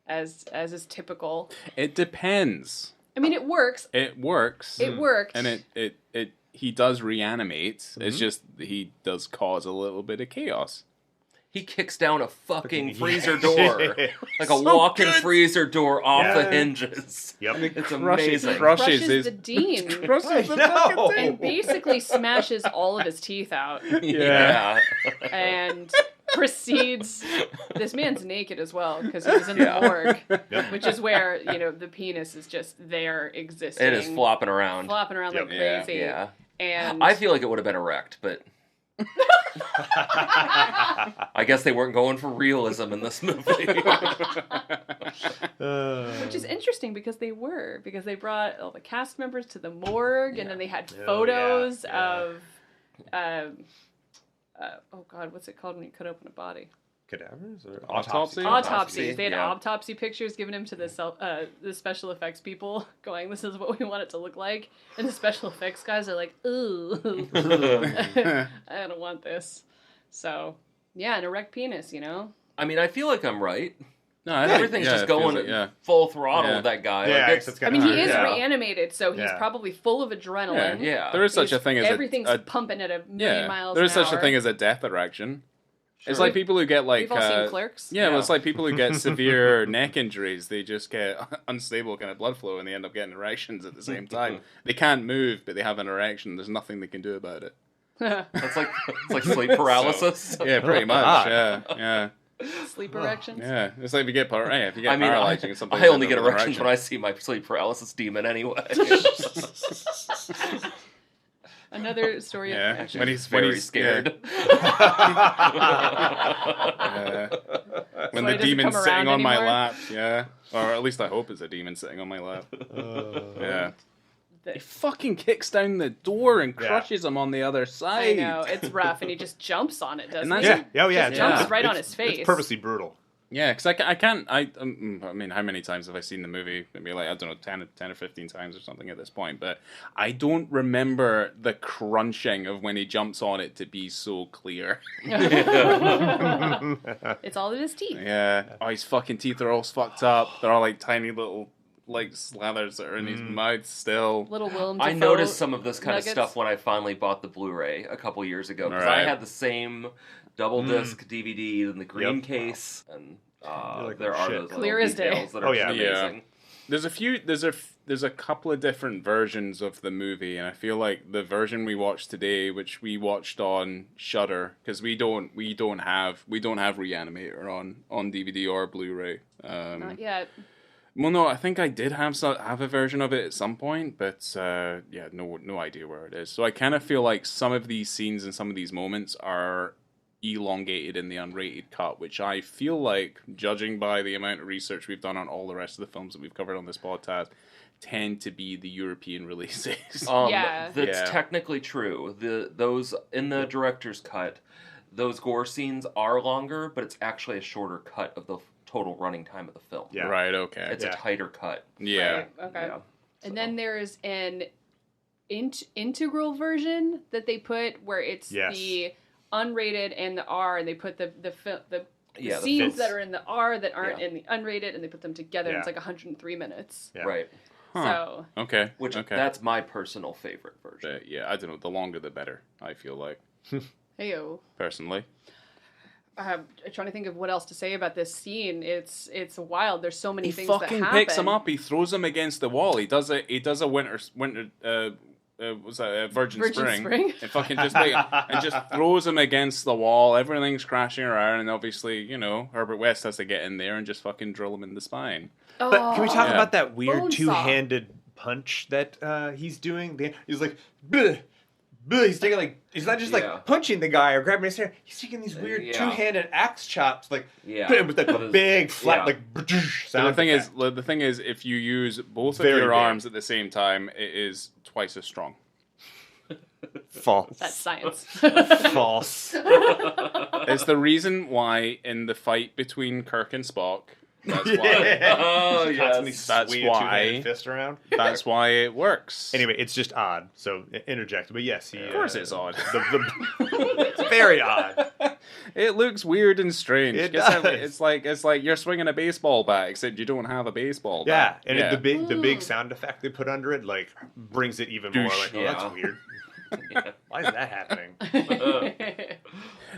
as is typical. It depends. I mean, it works. It works. It worked. And it he does reanimate. It's just he does cause a little bit of chaos. He kicks down a fucking Yeah. freezer door. Like a walk-in freezer door off Yeah. the hinges. Yep. It's Crushes amazing. crushes his the dean crushes the No. fucking thing. and basically smashes all of his teeth out Yeah. and proceeds. This man's naked as well because he was in the morgue, which is where the penis is just there existing. It is flopping around. flopping around like Yeah. crazy. Yeah. And I feel like it would have been erect, but I guess they weren't going for realism in this movie. which is interesting because they brought all the cast members to the morgue and then they had photos of oh god, what's it called when you cut open a body? Cadavers or Autopsy? Autopsies. They had Yeah. autopsy pictures given him to the special effects people, going, "This is what we want it to look like," and the special effects guys are like, "Ooh, I don't want this." So yeah, an erect penis, I mean, I feel like I'm right. No, I think- Everything's yeah, just it feels going like- yeah. full throttle Yeah. with that guy. Yeah, Like, I guess it's- it's I mean, he is Yeah. reanimated, so he's Yeah. probably full of adrenaline. yeah. There is such a thing as everything's a pumping at a million miles. there is an such a hour. thing as a death erection. It's Sure. like people who get like We've all seen Clerks. Yeah, well, Yeah. it's like people who get severe neck injuries. They just get unstable kind of blood flow, and they end up getting erections at the same time. They can't move, but they have an erection. There's nothing they can do about it. It's like sleep paralysis. Yeah, pretty much. God. Yeah. Sleep erections. Yeah, it's like if you get paralyzed, you can sometimes I only get get erections when I see my sleep paralysis demon anyway. Another story of Yeah, erection. when he's scared. When why the he doesn't demon's come sitting around on my anymore. lap, yeah, or at least I hope it's a demon sitting on my lap. Yeah, he fucking kicks down the door and crushes him on the other I side. know, it's rough, and he just jumps on it, doesn't And he? that's- Yeah. Just jumps yeah. right on It's- his face. It's purposely brutal. Yeah, because I can't. I mean, how many times have I seen the movie? Maybe like, I don't know, 10 or 15 times or something at this point. But I don't remember the crunching of when he jumps on it to be so clear. It's all of his teeth. Yeah. Oh, his fucking teeth are all fucked up. They're all like tiny little like slathers that are in his mouth still. Little Willem I Dafoe noticed some of this kind nuggets. of stuff when I finally bought the Blu-ray a couple years ago because Right. I had the same double disc DVD in the green Yep. case, and like, there oh, are shit. those Clear little as day. details that are Oh, yeah. just Yeah. amazing. There's a couple of different versions of the movie, and I feel like the version we watched today, which we watched on Shudder, because we don't have Re-Animator on DVD or Blu-ray. Not yet. Well, no, I think I did have a version of it at some point, but no idea where it is. So I kind of feel like some of these scenes and some of these moments are elongated in the unrated cut, which I feel like, judging by the amount of research we've done on all the rest of the films that we've covered on this podcast, tend to be the European releases. Yeah. That's Yeah. technically true. Those in the director's cut, those gore scenes are longer, but it's actually a shorter cut of the total running time of the film. Yeah. Right, okay. It's a tighter cut. Yeah. Right, okay. Yeah. And then there's an integral version that they put where it's Yes. the unrated and the R, and they put the Yeah, the scenes fits. that are in the R that aren't Yeah. in the unrated, and they put them together. And Yeah. it's like 103 minutes. Yeah. Right. Huh. So Okay. Which okay. that's my personal favorite version. But, yeah, I don't know. The longer the better, I feel like, heyo. personally. I'm trying to think of what else to say about this scene. It's wild. There's so many He things that fucking happen. picks him up. He throws him against the wall. He does a winter. Was that a Virgin Spring? It fucking just throws him against the wall. Everything's crashing around, and obviously, Herbert West has to get in there and just fucking drill him in the spine. But can we talk Yeah. about that weird Bone saw. two-handed punch that he's doing? He's like, bleh, bleh. He's taking he's not just Yeah. like punching the guy or grabbing his hair. He's taking these weird Yeah. two-handed axe chops, like Yeah. with like a big flat, Yeah. like So sound. the thing is, if you use both Very of your big. arms at the same time, it is twice as strong. false. That's science. False. It's the reason why in the fight between Kirk and Spock, that's why. Oh, Constantly yes. That's swinging a two-handed why- fist around. That's why it works. Anyway, it's just odd. So interject, but yes, Of course it's odd. It's very odd. It looks weird and strange. It Guess how- does. It's like you're swinging a baseball bat, except you don't have a baseball Yeah, bat. and the big sound effect they put under it like brings it even more. Like, oh, Yeah. that's weird. Why is that happening?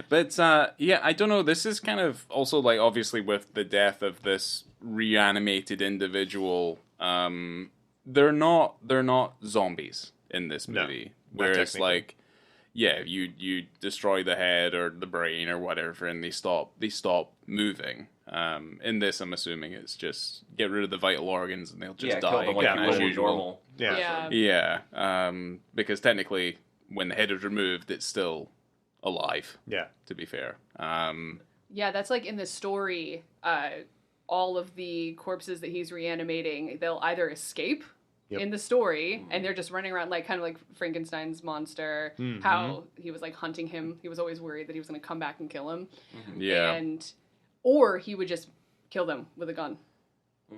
But I don't know. This is kind of also like obviously with the death of this reanimated individual. They're not zombies in this No, movie. not Whereas technically. like, yeah, you destroy the head or the brain or whatever, and they stop moving. In this, I'm assuming it's just get rid of the vital organs and they'll just Yeah, die kill them like Yeah, you as would usual. normal. Yeah. Yeah. Because technically, when the head is removed, it's still alive. Yeah. To be fair, Yeah, that's like in the story. All of the corpses that he's reanimating, they'll either escape Yep. in the story, and they're just running around like kind of like Frankenstein's monster. How he was like hunting him. He was always worried that he was going to come back and kill him. yeah, Or he would just kill them with a gun.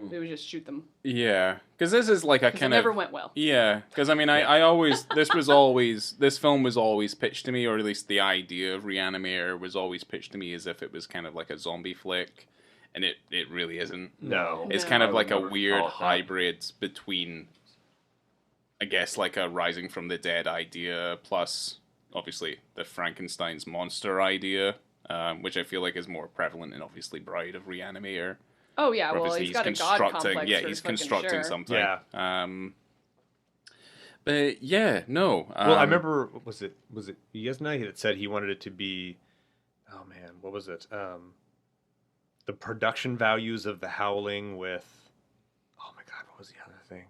He would just shoot them. yeah. Because this is like a Because it kind of never went well. yeah. Because I mean, I always this film was always pitched to me, or at least the idea of Re-Animator was always pitched to me as if it was kind of like a zombie flick, and it really isn't. No. It's No. kind of I like would a never weird call it that. hybrid between, I guess, like a Rising from the Dead idea plus, obviously, the Frankenstein's monster idea, which I feel like is more prevalent in, obviously, Bride of Re-Animator. Oh yeah, where well obviously he's got a god complex. Yeah, for he's fucking constructing sure. something. Yeah. But yeah, no. Well, I remember, was it Yuzna that said he wanted it to be, oh man, what was it? The production values of The Howling with, oh my God, what was the other thing?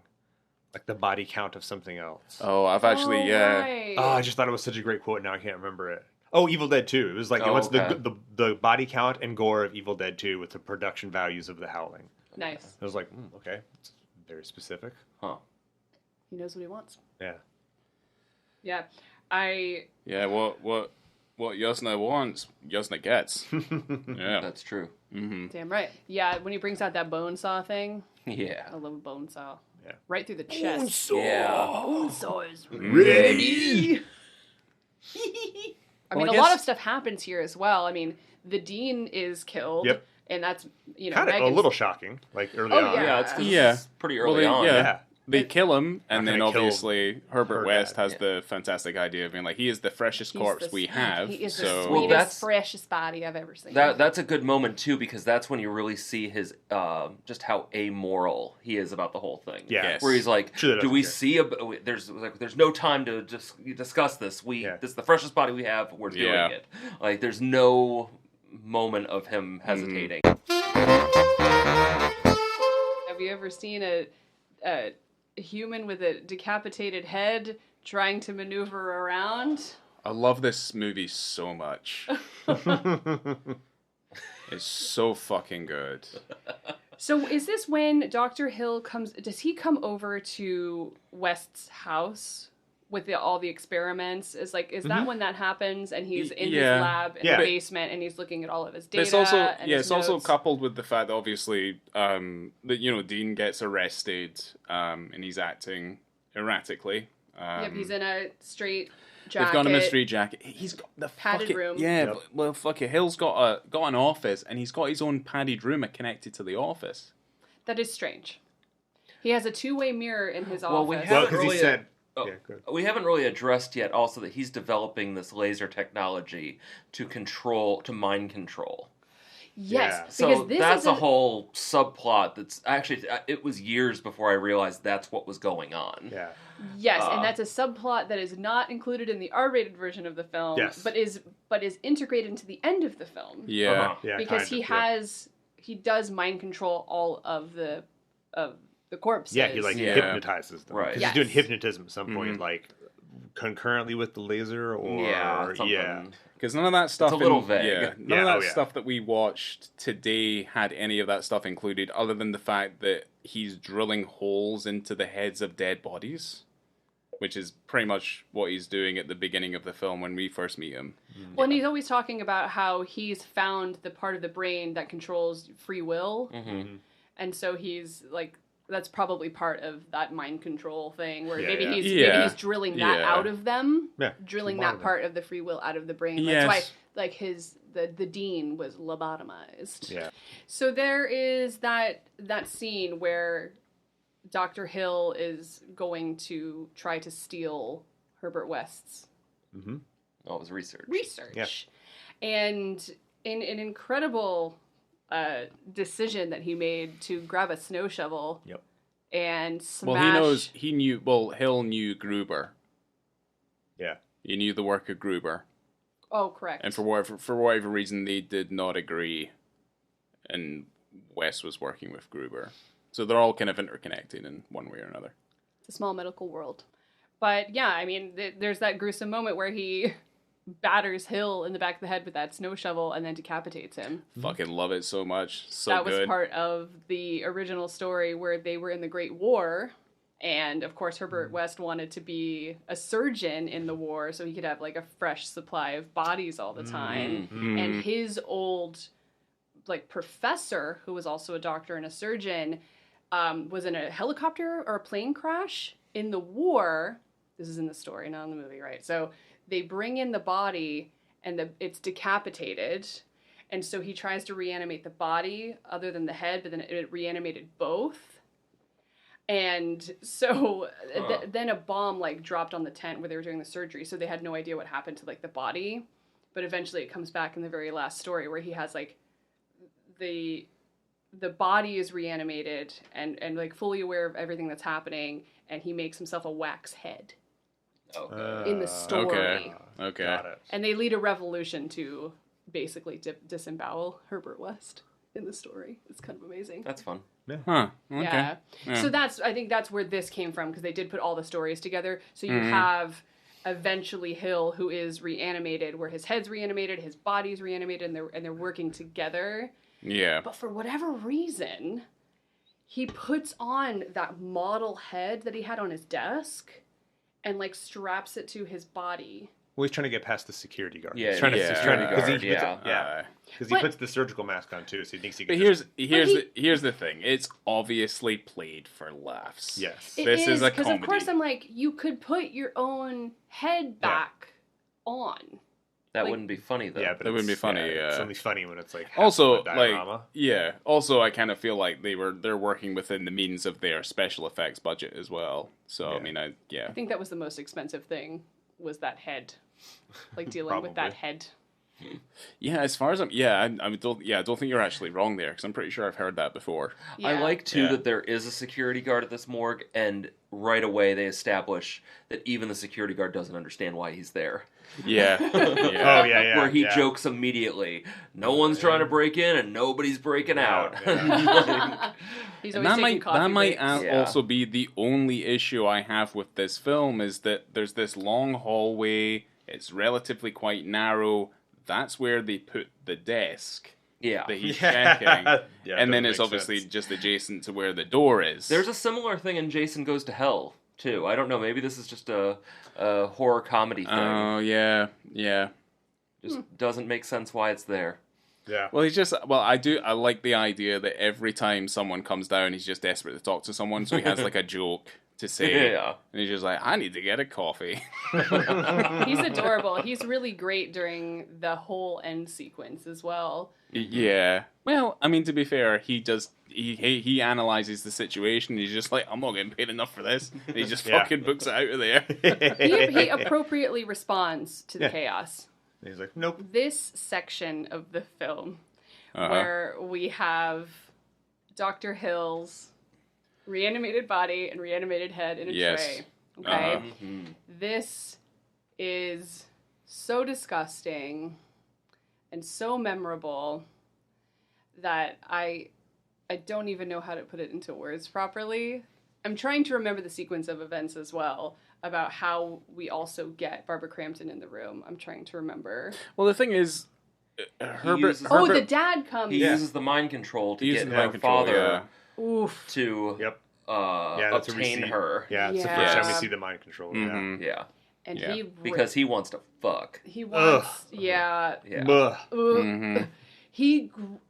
Like the body count of something else. Oh, I've actually, yeah. Right. Oh, I just thought it was such a great quote. Now I can't remember it. Oh, Evil Dead 2. It was like, Oh, what's okay. the body count and gore of Evil Dead 2 with the production values of The Howling. Nice. I was like, okay, it's very specific. Huh. He knows what he wants. Yeah. Yeah. Yeah, what Yuzna wants, Yuzna gets. Yeah. That's true. Mm-hmm. Damn right. Yeah, when he brings out that bone saw thing, Yeah. I love a bone saw. Yeah. Right through the chest. Yeah. Bone saw is Ready. I Well, mean, I a lot guess- of stuff happens here as well. I mean, the dean is killed. Yep. And that's, you know, Kind of a Megan's- little shocking, like early Oh, on. yeah. Yeah, it's 'cause Yeah. it's pretty Well, early on. Yeah. They kill him, and Not then gonna kill obviously Herbert her West dad. has Yeah. the fantastic idea of being like, he is the freshest He's corpse the- we have. He is the So sweetest, that's- freshest body I've ever seen. That's a good moment too, because that's when you really see his just how amoral he is about the whole thing. Yeah. Yes. Where he's like, Sure, that "Do doesn't we care. see a? There's no time to just discuss this. Yeah. This is the freshest body we have. We're doing Yeah. it. Like there's no moment of him hesitating. Have you ever seen a human with a decapitated head trying to maneuver around? I love this movie so much. It's so fucking good. So is this when Dr. Hill comes, does he come over to West's house with all the experiments? Is that when that happens and he's in his Yeah. lab in Yeah. the basement and he's looking at all of his But data it's also and his it's also notes? coupled with the fact that obviously that Dean gets arrested and he's acting erratically. Yep, he's in a straight jacket. They've got him a straight jacket. He's got the Padded fucking, room. Yeah, Yep. well, fuck it. Hill's got an office, and he's got his own padded room connected to the office. That is strange. He has a two-way mirror in his Well, we office. Well, haven't because really he said, Oh, yeah, good. we haven't really addressed yet also that he's developing this laser technology to mind control. Yes, Yeah. because So this that's is a whole subplot that's actually, it was years before I realized that's what was going on. Yeah. Yes, and that's a subplot that is not included in the R-rated version of the film, Yes. but is integrated into the end of the film. Yeah. Uh-huh. Yeah. Because kind of, yeah. he does mind control all of the corpses. Yeah, he like Yeah. hypnotizes them. Right. Because Yes. he's doing hypnotism at some point, Mhm. like concurrently with the laser, or Yeah, something. yeah. Because none of that stuff. a little vague. Yeah, none Yeah, of that oh, yeah. stuff that we watched today had any of that stuff included, other than the fact that he's drilling holes into the heads of dead bodies, which is pretty much what he's doing at the beginning of the film when we first meet him. Well, and he's always talking about how he's found the part of the brain that controls free will, Mm-hmm. and so he's like, that's probably part of that mind control thing, where Yeah, maybe yeah. he's Yeah. drilling that Yeah. out of them, Yeah. drilling Lobotomy. that part of the free will out of the brain. Yes. That's why, like, the dean was lobotomized. Yeah. So there is that scene where Dr. Hill is going to try to steal Herbert West's Mm-hmm. Oh, it was research. research. And in an incredible decision that he made to grab a snow shovel Yep. and smash... Well, Hill knew Gruber. Yeah. He knew the work of Gruber. Oh, correct. And for whatever reason, they did not agree, and West was working with Gruber. So they're all kind of interconnected in one way or another. It's a small medical world. But yeah, I mean, there's that gruesome moment where he batters Hill in the back of the head with that snow shovel and then decapitates him. Fucking love it so much. So that good. was part of the original story where they were in the Great War. And of course, Herbert West wanted to be a surgeon in the war so he could have like a fresh supply of bodies all the time. Mm-hmm. And his old like professor, who was also a doctor and a surgeon, was in a helicopter or a plane crash in the war. This is in the story, not in the movie, right? So they bring in the body and it's decapitated. And so he tries to reanimate the body other than the head, but then it reanimated both. And so then a bomb like dropped on the tent where they were doing the surgery. So they had no idea what happened to like the body. But eventually it comes back in the very last story where he has like the body is reanimated and like fully aware of everything that's happening. and he makes himself a wax head Okay. in the story. Okay. Got it. And they lead a revolution to basically disembowel Herbert West in the story. It's kind of amazing. That's fun. Huh. Okay. Yeah. Yeah. So I think that's where this came from, because they did put all the stories together. So you have eventually Hill, who is reanimated, where his head's reanimated, his body's reanimated, and they're working together. Yeah. But for whatever reason, he puts on that model head that he had on his desk and like straps it to his body. Well, he's trying to get past the security guard. Yeah, he's trying to, yeah. he's trying to, because Security he, guard, yeah, because he But- puts the surgical mask on too, so he thinks he But can. here's the thing. It's obviously played for laughs. Yes. It This is a because of comedy. course I'm like, you could put your own head back on. That Like- wouldn't be funny though. Yeah, but That wouldn't be it's- funny, It's yeah. only funny when it's like half Also, of a diorama. Also, I kind of feel like they're working within the means of their special effects budget as well. So I Yeah. mean, I think that was the most expensive thing, was that head. Like dealing with that Probably. head. yeah. As far as I don't think you're actually wrong there, because I'm pretty sure I've heard that before. I Yeah. like too Yeah. that there is a security guard at this morgue, and right away they establish that even the security guard doesn't understand why he's there. Yeah. Oh yeah. Where he yeah. jokes immediately, "No one's trying to break in, and nobody's breaking out." He's And always that taking might coffee breaks. Yeah. also be the only issue I have with this film, is that there's this long hallway. It's relatively quite narrow. That's where they put the desk Yeah. that he's Yeah. checking, Yeah, and then doesn't it's make obviously sense. just adjacent to where the door is. There's a similar thing in Jason Goes to Hell too. I don't know. Maybe this is just a horror comedy thing. Oh yeah. Just doesn't make sense why it's there. Yeah. Well, I like the idea that every time someone comes down, he's just desperate to talk to someone, so he has like a joke to say, Yeah. and he's just like, I need to get a coffee. He's adorable. He's really great during the whole end sequence as well. Yeah. Well, I mean, to be fair, he analyzes the situation. He's just like, I'm not getting paid enough for this. And he just Yeah. fucking books it out of there. He appropriately responds to the Yeah. chaos. And he's like, nope. This section of the film, Uh-huh. where we have Dr. Hill's reanimated body and reanimated head in a Yes. tray. Okay? Uh-huh. Mhm. This is so disgusting and so memorable that I don't even know how to put it into words properly. I'm trying to remember the sequence of events as well, about how we also get Barbara Crampton in the room. I'm trying to remember. Well, the thing is, Herbert. uses- Oh, Herbert the dad comes. He uses the mind control to He uses get the her mind control, father Oof. to Yep. Yeah, that's a obtain receipt. her. Yeah, it's the Yeah. first time we Yes. see the mind control. Mhm. Yeah, And Yeah. because he wants to fuck. he wants, Yeah. Yeah. Ugh. Ugh. Mhm.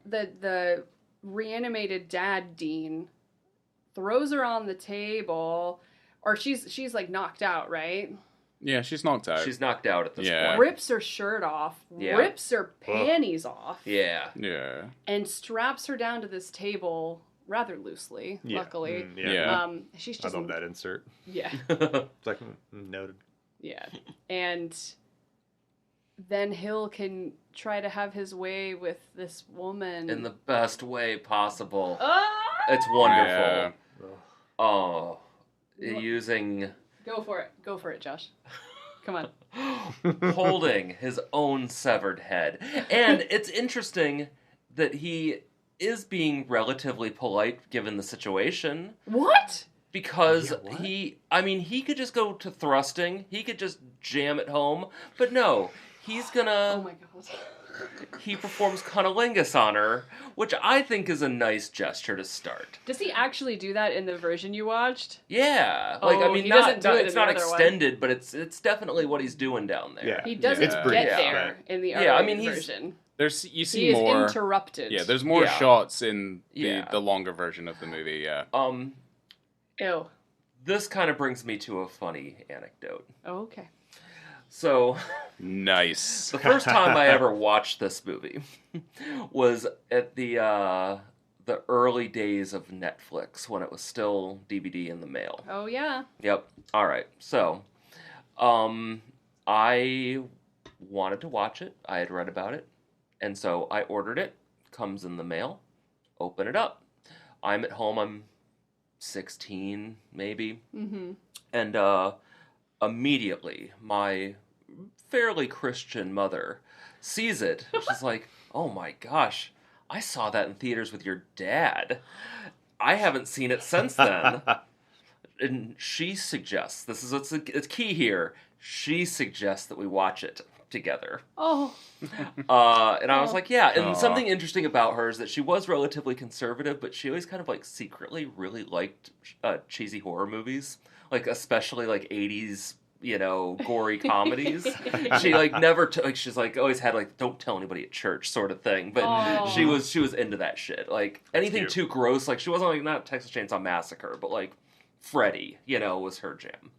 The reanimated dad Dean throws her on the table, or she's like knocked out, right? Yeah, she's knocked out. She's knocked out at this Yeah. point. Rips her shirt off, Yeah. rips her panties off, Yeah. Yeah. and straps her down to this table rather loosely. Yeah. Luckily, Yeah. Yeah. She's I just love that insert. yeah. It's like, noted. Yeah. And then Hill can try to have his way with this woman. In the best way possible. Ah! It's wonderful. Yeah. Oh, using Go for it. Go for it, Josh. Come on. holding his own severed head. And it's interesting that he is being relatively polite given the situation. What? Because Yeah, what? he could just go to thrusting. He could just jam it home. But no, he's Oh gonna... my god. He performs cunnilingus on her, which I think is a nice gesture to start. Does he actually do that in the version you watched? Yeah. Oh, he doesn't do it in it's the not other one. extended, but it's definitely what he's doing down there. Yeah. He doesn't It's get brief. there in the other Yeah, I mean, he's- version. There's you He see is more. interrupted. Yeah, there's more Yeah. shots in Yeah. the longer version of the movie. Yeah. Ew. This kind of brings me to a funny anecdote. Oh, okay. So, Nice. the first time I ever watched this movie was at the early days of Netflix when it was still DVD in the mail. Oh yeah. Yep. All right. So, I wanted to watch it. I had read about it, and so I ordered it. Comes in the mail. Open it up. I'm at home. I'm 16, maybe. Mm-hmm. And immediately, my fairly Christian mother sees it. She's like, oh my gosh, I saw that in theaters with your dad. I haven't seen it since then. And she suggests, it's key here, she suggests that we watch it together. Oh. And I was like, yeah. And something interesting about her is that she was relatively conservative, but she always kind of like secretly really liked cheesy horror movies, like especially like 80s, gory comedies. She like never she's like always had like don't tell anybody at church sort of thing, but she was into that shit. Like anything too gross. Like she wasn't like not Texas Chainsaw Massacre, but like Freddy, was her jam.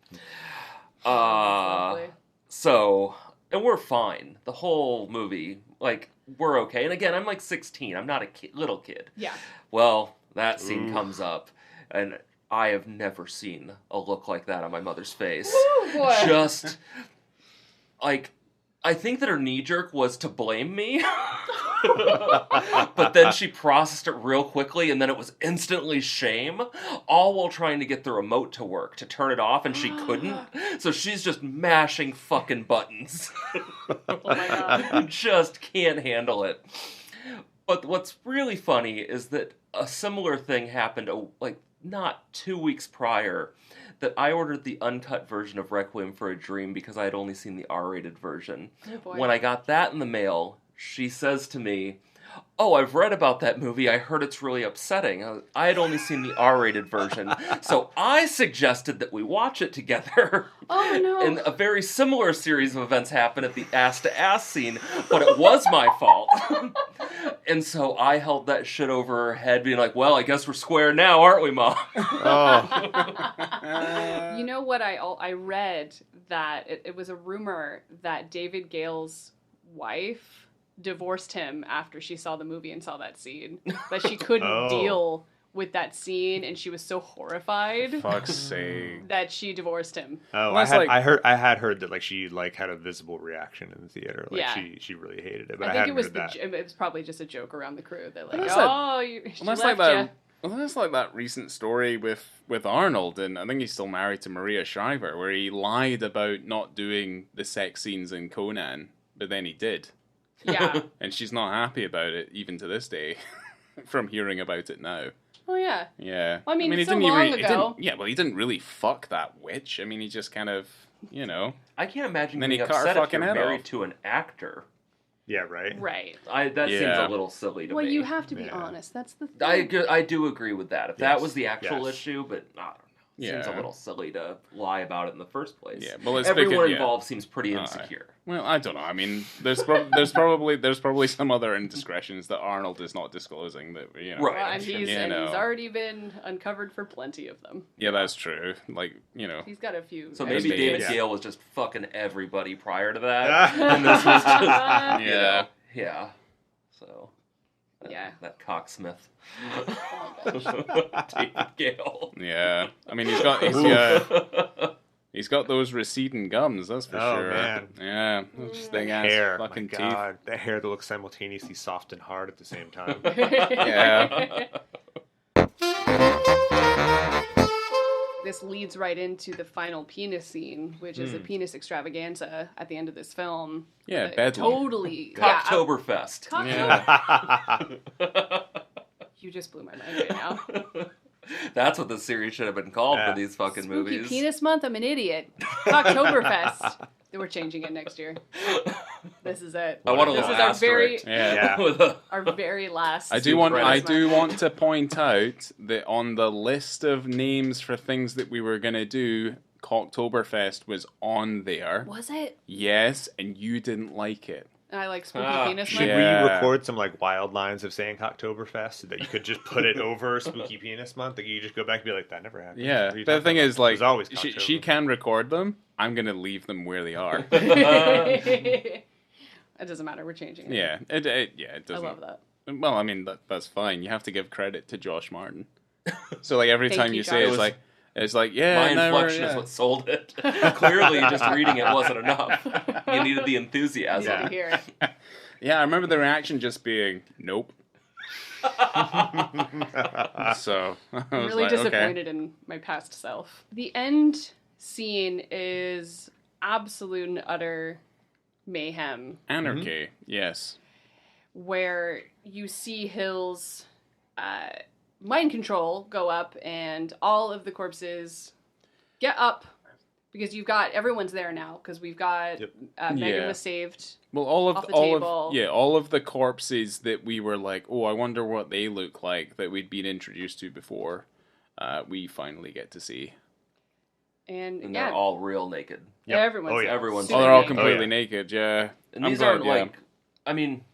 So. And we're fine. The whole movie, like, we're okay. And again, I'm like 16. I'm not a little kid. Yeah. Well, that scene comes up, and I have never seen a look like that on my mother's face. Ooh, boy. Just, like, I think that her knee-jerk was to blame me. But then she processed it real quickly, and then it was instantly shame, all while trying to get the remote to work, to turn it off, and she couldn't. So she's just mashing fucking buttons. Oh my God. Just can't handle it. But what's really funny is that a similar thing happened, like, not 2 weeks prior, that I ordered the uncut version of Requiem for a Dream because I had only seen the R-rated version. Oh boy. When I got that in the mail, she says to me, oh, I've read about that movie. I heard it's really upsetting. I had only seen the R-rated version. So I suggested that we watch it together. Oh, no. And a very similar series of events happened at the ass-to-ass scene, but it was my fault. And so I held that shit over her head, being like, well, I guess we're square now, aren't we, Mom? You know what I read that it was a rumor that David Gale's wife divorced him after she saw the movie and saw that scene. That she couldn't deal with that scene, and she was so horrified. Fuck's sake. That she divorced him. Oh, Well, I had heard that like she like had a visible reaction in the theater. Like she really hated it. But I think it was it was probably just a joke around the crew. They're like, she that's left like ya. that. Well, that's like that recent story with Arnold, and I think he's still married to Maria Shriver, where he lied about not doing the sex scenes in Conan, but then he did. Yeah. And she's not happy about it, even to this day, from hearing about it now. Oh, yeah. Yeah. Well, I mean, he so long ago. He didn't really fuck that witch. I mean, he just kind of, I can't imagine Then he being cut her upset if fucking you're head married off. to an actor. Yeah, right. Right. That seems a little silly to Well, me. you have to be Yeah. honest. That's the thing. I do agree with that. If that Yes. was the actual Yes. issue, but I don't know. Seems a Yeah. little silly to lie about it in the first place. Yeah, well, it's everyone because- involved seems pretty insecure. Well, I don't know. I mean, there's probably some other indiscretions that Arnold is not disclosing that Right. Well, and sure. he's You know. already been uncovered for plenty of them. Yeah, that's true. Like, He's got a few. So maybe Maybe, David yeah. Gale was just fucking everybody prior to that, and this was just Yeah. yeah. So Yeah. that cocksmith, Oh my gosh. David Gale. Yeah. I mean, he's got those receding gums, that's for Oh, sure. man. Yeah. Those big ass Hair, fucking my teeth. God, that hair that looks simultaneously soft and hard at the same time. Yeah. This leads right into the final penis scene, which is a penis extravaganza at the end of this film. Yeah, That bedlam. Totally. Cocktoberfest. You just blew my mind right now. That's what the series should have been called Yeah. for these fucking Spooky movies. Penis Month, I'm an idiot. Cocktoberfest. We're changing it next year. This is it. I want a This little is our asterisk. Yeah. With a- our very last. I do want Month. to point out that on the list of names for things that we were gonna do, Cocktoberfest was on there. Was it? Yes, and you didn't like it. I like Spooky Ah, Penis Should Month. Yeah. we record some like wild lines of saying Cocktoberfest so that you could just put it over Spooky Penis Month? Like you just go back and be like, that never happened. Yeah, What are you but the talking thing about? is, like, There's always she Cocktober. can record them. I'm gonna leave them where they are. It doesn't matter. We're changing it. Yeah, it I doesn't. love that. Well, I mean that's fine. You have to give credit to Josh Martin. So like every Thank time you, you say Josh. it's like yeah, My no, inflection yeah. is what sold it. Clearly, just reading it wasn't enough. You needed the enthusiasm. Good to hear it. Yeah, I remember the reaction just being nope. So I I'm was really like, okay. disappointed in my past self. The end scene is absolute and utter mayhem, Anarchy, yes. where you see Hill's mind control go up, and all of the corpses get up because everyone's there now because we've got Megan Yeah. was saved. Well, all Off the table. all of the corpses that we were like, oh, I wonder what they look like that we'd been introduced to before, we finally get to see. And they're all real naked. Yep. everyone's Oh, yeah. Everyone's Oh, they're all naked. completely naked, yeah. And I'm these glad, aren't yeah. like, I mean,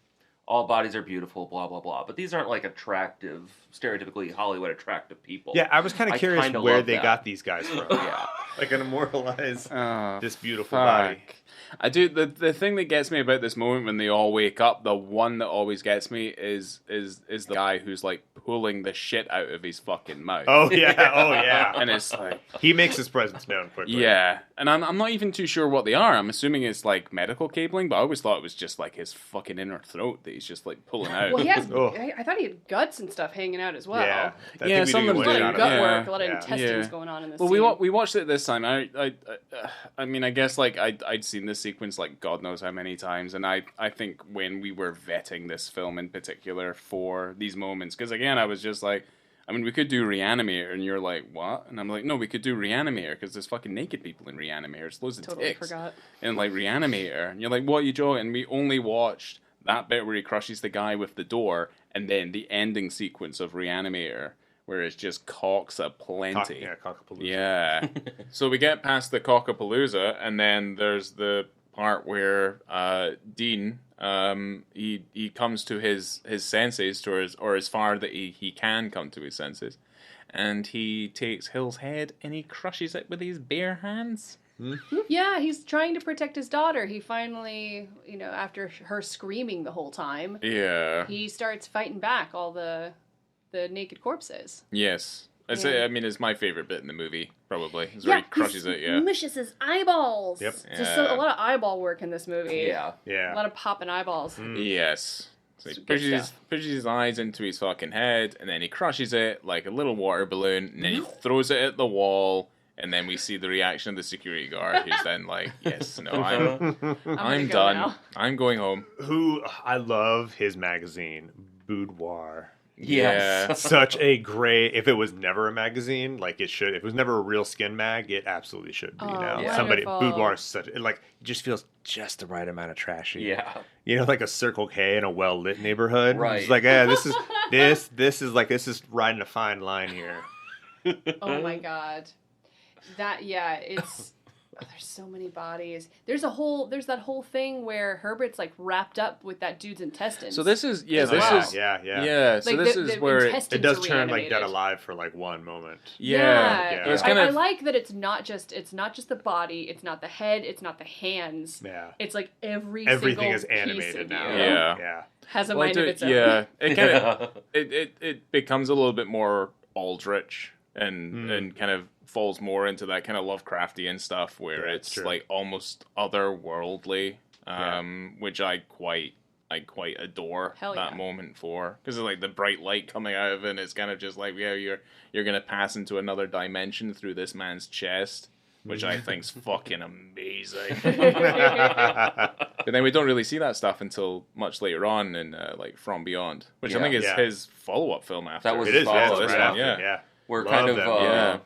all bodies are beautiful, blah, blah, blah. But these aren't like attractive, stereotypically Hollywood attractive people. Yeah, I was kind of curious kinda where love they that. got these guys from. Yeah. Like an immortalized Oh, this beautiful body. fuck. I do the thing that gets me about this moment when they all wake up. The one that always gets me is the guy who's like pulling the shit out of his fucking mouth. Oh yeah. And it's like, He makes his presence known quickly. yeah, and I'm not even too sure what they are. I'm assuming it's like medical cabling, but I always thought it was just like his fucking inner throat that he's just like pulling out. Well, he has. Oh. I thought he had guts and stuff hanging out as well. Yeah. I Yeah, think we some do of get them A lot one of shot gut of work, that. a lot of Yeah. intestines Yeah. going on in this Well, scene. we watched it this time. I mean, I guess like I'd seen this sequence like God knows how many times, and I think when we were vetting this film in particular for these moments, because again I was just like, I mean, we could do Re-Animator, and you're like, what? And I'm like, no, we could do Re-Animator because there's fucking naked people in Re-Animator. There's loads of Totally dicks forgot. in like Re-Animator, and you're like, what, you Joe? And we only watched that bit where he crushes the guy with the door, and then the ending sequence of Re-Animator where it's just cocks aplenty. Cockapalooza. Yeah. So we get past the Cockapalooza, and then there's the part where Dean he comes to his senses, or as far that he can come to his senses, and he takes Hill's head and he crushes it with his bare hands. Yeah, he's trying to protect his daughter. He finally, after her screaming the whole time, Yeah. he starts fighting back all the naked corpses. Yes. Yeah. I mean, it's my favorite bit in the movie, probably. It's where he crushes it, yeah. Smushes his eyeballs. Yep. Just Yeah. a lot of eyeball work in this movie. Yeah. A lot of popping eyeballs. Yes. So he It's good pushes his eyes into his fucking head, and then he crushes it like a little water balloon, and then he throws it at the wall, and then we see the reaction of the security guard, who's then like, yes, no, I'm gonna go done. now. I'm going home. Who I love his magazine, Boudoir. Yes. Such a great. If it was never a magazine, like it should. If it was never a real skin mag, it absolutely should be Oh, now. yeah. Somebody wonderful. Boudoir is such. It just feels just the right amount of trashy. Yeah. Like a Circle K in a well lit neighborhood. Right. It's like, this is riding a fine line here. Oh my god. It's there's so many bodies. There's that whole thing where Herbert's like wrapped up with that dude's intestines. So this is, As well. Yeah. So Like this the is where, intestines It does are turn like reanimated. dead alive for like one moment. yeah. It's kind I of, like that it's not just the body, it's not the head, it's not the hands. Yeah. It's like Everything single is piece animated of now. you Yeah. has a well, mind of its own. yeah, it kind of, it becomes a little bit more Aldrich and kind of falls more into that kind of Lovecraftian stuff where Yeah, it's true. like almost otherworldly, which I quite adore Hell that yeah. moment for, because it's like the bright light coming out of it, and it's kind of just like, yeah, you're gonna pass into another dimension through this man's chest, which I think's fucking amazing. But then we don't really see that stuff until much later on in like From Beyond, which I Yeah. think is Yeah. his follow-up film after. That was It is. Follow Yeah, this it's one, right after, yeah. yeah. Where Love kind of that movie.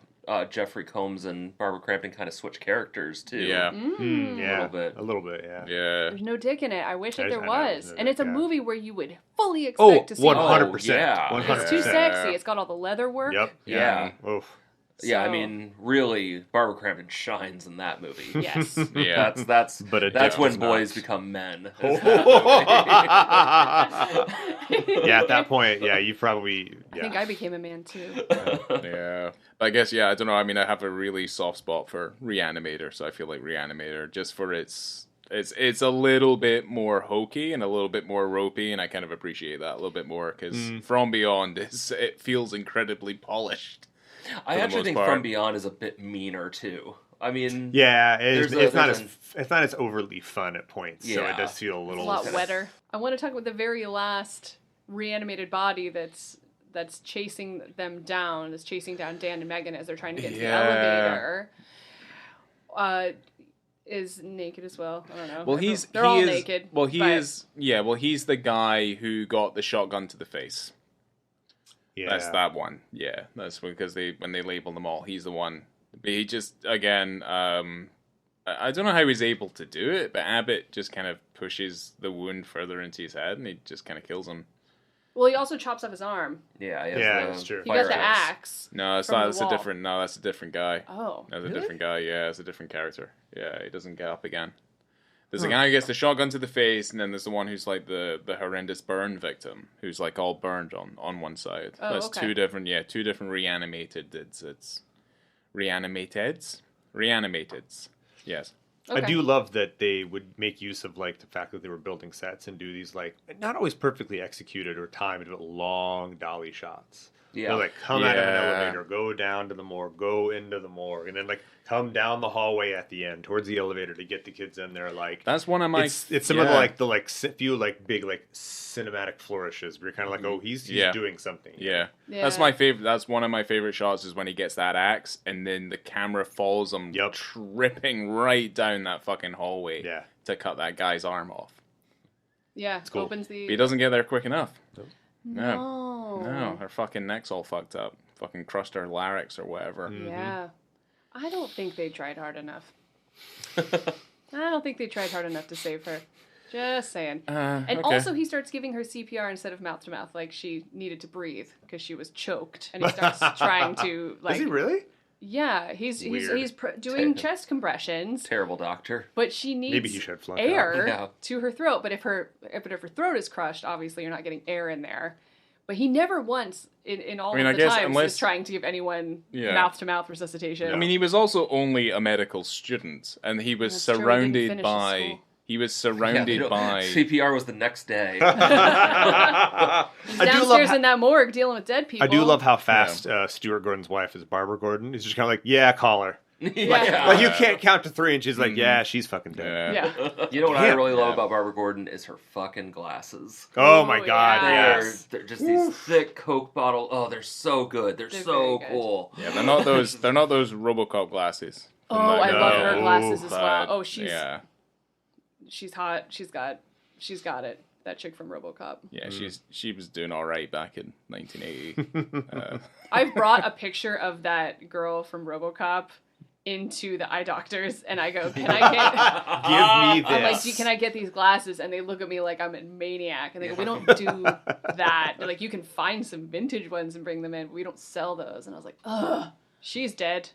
Jeffrey Combs and Barbara Crampton kind of switch characters too. Yeah. Yeah. A little bit. Yeah. Yeah. There's no dick in it. I wish that there I know, was. there's no And it's a dick, yeah. movie where you would fully Oh, expect to see 100%. yeah. 100%. It's too sexy. It's got all the leather work. Yep. Yeah. Oof. Yeah, I So- mean, really, Barbara Crampton shines in that movie. Yes. Yeah. That's But a that's dick when does boys not. become men. Yeah, at that point, yeah, you probably. I think I became a man too. Yeah. But I guess, yeah, I don't know. I mean, I have a really soft spot for Re-Animator, so I feel like Re-Animator, just for it's a little bit more hokey and a little bit more ropey, and I kind of appreciate that a little bit more, because From Beyond, it feels incredibly polished. I the actually most think part. From Beyond is a bit meaner too. I mean, Yeah, There's it's not there's it's not as overly fun at points, so it Yeah. does feel a It's a little. lot wetter. I want to talk about the very last reanimated body that's chasing them down, that's chasing down Dan and Megan as they're trying to get to the elevator, is naked as well. I don't know. Well, they're all naked. Well, he's the guy who got the shotgun to the face. Yeah. That's that one. Yeah, that's because when they label them all, he's the one. But he just, again, I don't know how he's able to do it, but Abbott just kind of pushes the wound further into his head, and he just kind of kills him. Well, he also chops off his arm. Yeah, that's true. He got the axe. No, that's a different. No, that's a different guy. Oh, that's a different guy. Yeah, it's a different character. Yeah, he doesn't get up again. There's a guy who gets the shotgun to the face, and then there's the one who's like the horrendous burn victim, who's like all burned on one side. Oh, that's okay. two different reanimated. It's reanimated. Yes. Okay. I do love that they would make use of like the fact that they were building sets and do these like not always perfectly executed or timed, but long dolly shots. Yeah. They'll like come out of an elevator, go down to the morgue, go into the morgue, and then like come down the hallway at the end towards the elevator to get the kids in there. Like that's one of my. It's some of the few like big like cinematic flourishes where you're kind of like, oh, he's doing something. Yeah. That's my favorite. That's one of my favorite shots is when he gets that axe and then the camera follows him tripping right down that fucking hallway to cut that guy's arm off. Yeah, cool. opens the. But he doesn't get there quick enough. No, her fucking neck's all fucked up. Fucking crushed her larynx or whatever. Mm-hmm. Yeah, I don't think they tried hard enough. I don't think they tried hard enough to save her. Just saying. And also, he starts giving her CPR instead of mouth to mouth, like she needed to breathe because she was choked, and he starts trying to like. Is he really? Yeah, he's doing chest compressions. Terrible doctor. But she needs Maybe he should flunk air to her throat. But if her throat is crushed, obviously you're not getting air in there. But he never once in all of the times is trying to give anyone mouth to mouth resuscitation. I mean, he was also only a medical student, and he was surrounded by. He was surrounded by... CPR was the next day. He's downstairs in that morgue dealing with dead people. I do love how fast Stuart Gordon's wife is Barbara Gordon. He's just kind of like, yeah, call her. Like you can't count to 3 and she's like, yeah, she's fucking dead. Yeah. You know what I really love about Barbara Gordon is her fucking glasses. Oh my god, yes. They're just these thick Coke bottle. Oh, they're so good. They're so cool. Yeah, they're not those RoboCop glasses. Oh, I love her glasses as well. Oh, she's hot. She's got it. That chick from RoboCop. Yeah, she was doing all right back in 1980. I've brought a picture of that girl from RoboCop into the eye doctors, and I go, "Can I get? Give me this." I'm like, "Can I get these glasses?" And they look at me like I'm a maniac, and they go, "We don't do that. They're like, you can find some vintage ones and bring them in. But we don't sell those." And I was like, "Ugh, she's dead."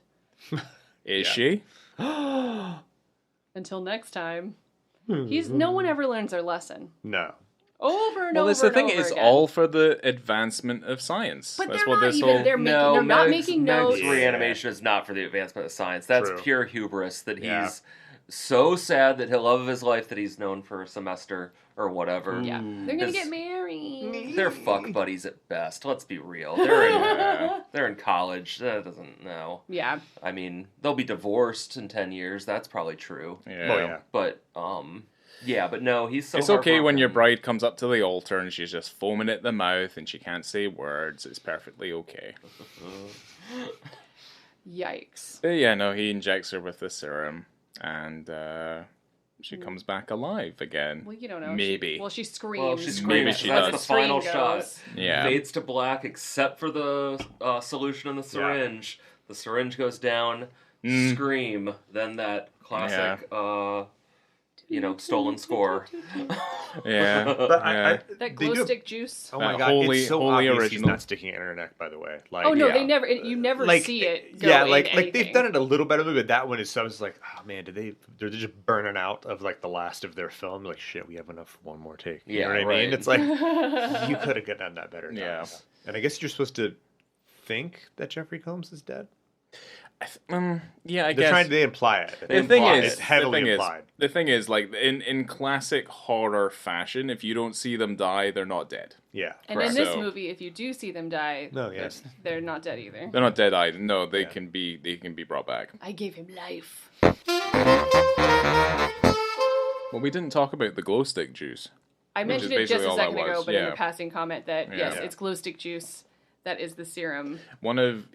Is she? Until next time. No one ever learns their lesson. No. Over and over and over again. Well, that's the thing. It's all for the advancement of science. But that's they're what not this even. whole... They're not making notes. Meg's reanimation is not for the advancement of science. That's True. pure hubris. That he's so sad that he'll love of his life that he's known for a semester or whatever. Yeah, they're gonna get married. They're fuck buddies at best. Let's be real. They're in college. That doesn't know. Yeah. I mean, they'll be divorced in 10 years. That's probably true. Yeah. Oh yeah. But but no, he's so. It's okay when your bride comes up to the altar and she's just foaming at the mouth and she can't say words. It's perfectly okay. Yikes. But yeah, no, he injects her with the serum and she comes back alive again. Well, you don't know. Maybe. She screams. Well, she screams. Maybe she That's does. the final Scream shot. goes. Yeah. Fades to black except for the solution in the syringe. Yeah. The syringe goes down. Scream. Then that classic. Stolen score. Yeah. That glow stick juice. Oh my god, it's so holy obvious original. he's not sticking it in her neck, by the way. Like, they never. You never see it go like they've done it a little better, but that one is so. It's like, oh man, they're just burning out of like the last of their film. Like, shit, we have enough for one more take. You know what I mean? It's like you could have done that better. Yeah. And I guess you're supposed to think that Jeffrey Combs is dead. I guess They imply it. It's heavily implied. The thing is, like in classic horror fashion, if you don't see them die, they're not dead. Yeah. And in this movie, if you do see them die, they're not dead either. They're not dead either. No, they can be brought back. I gave him life. Well, we didn't talk about the glow stick juice. I Which mentioned is it just basically a all that second ago, was, but in yeah. a passing comment that, yes, Yeah. it's glow stick juice. That is the serum.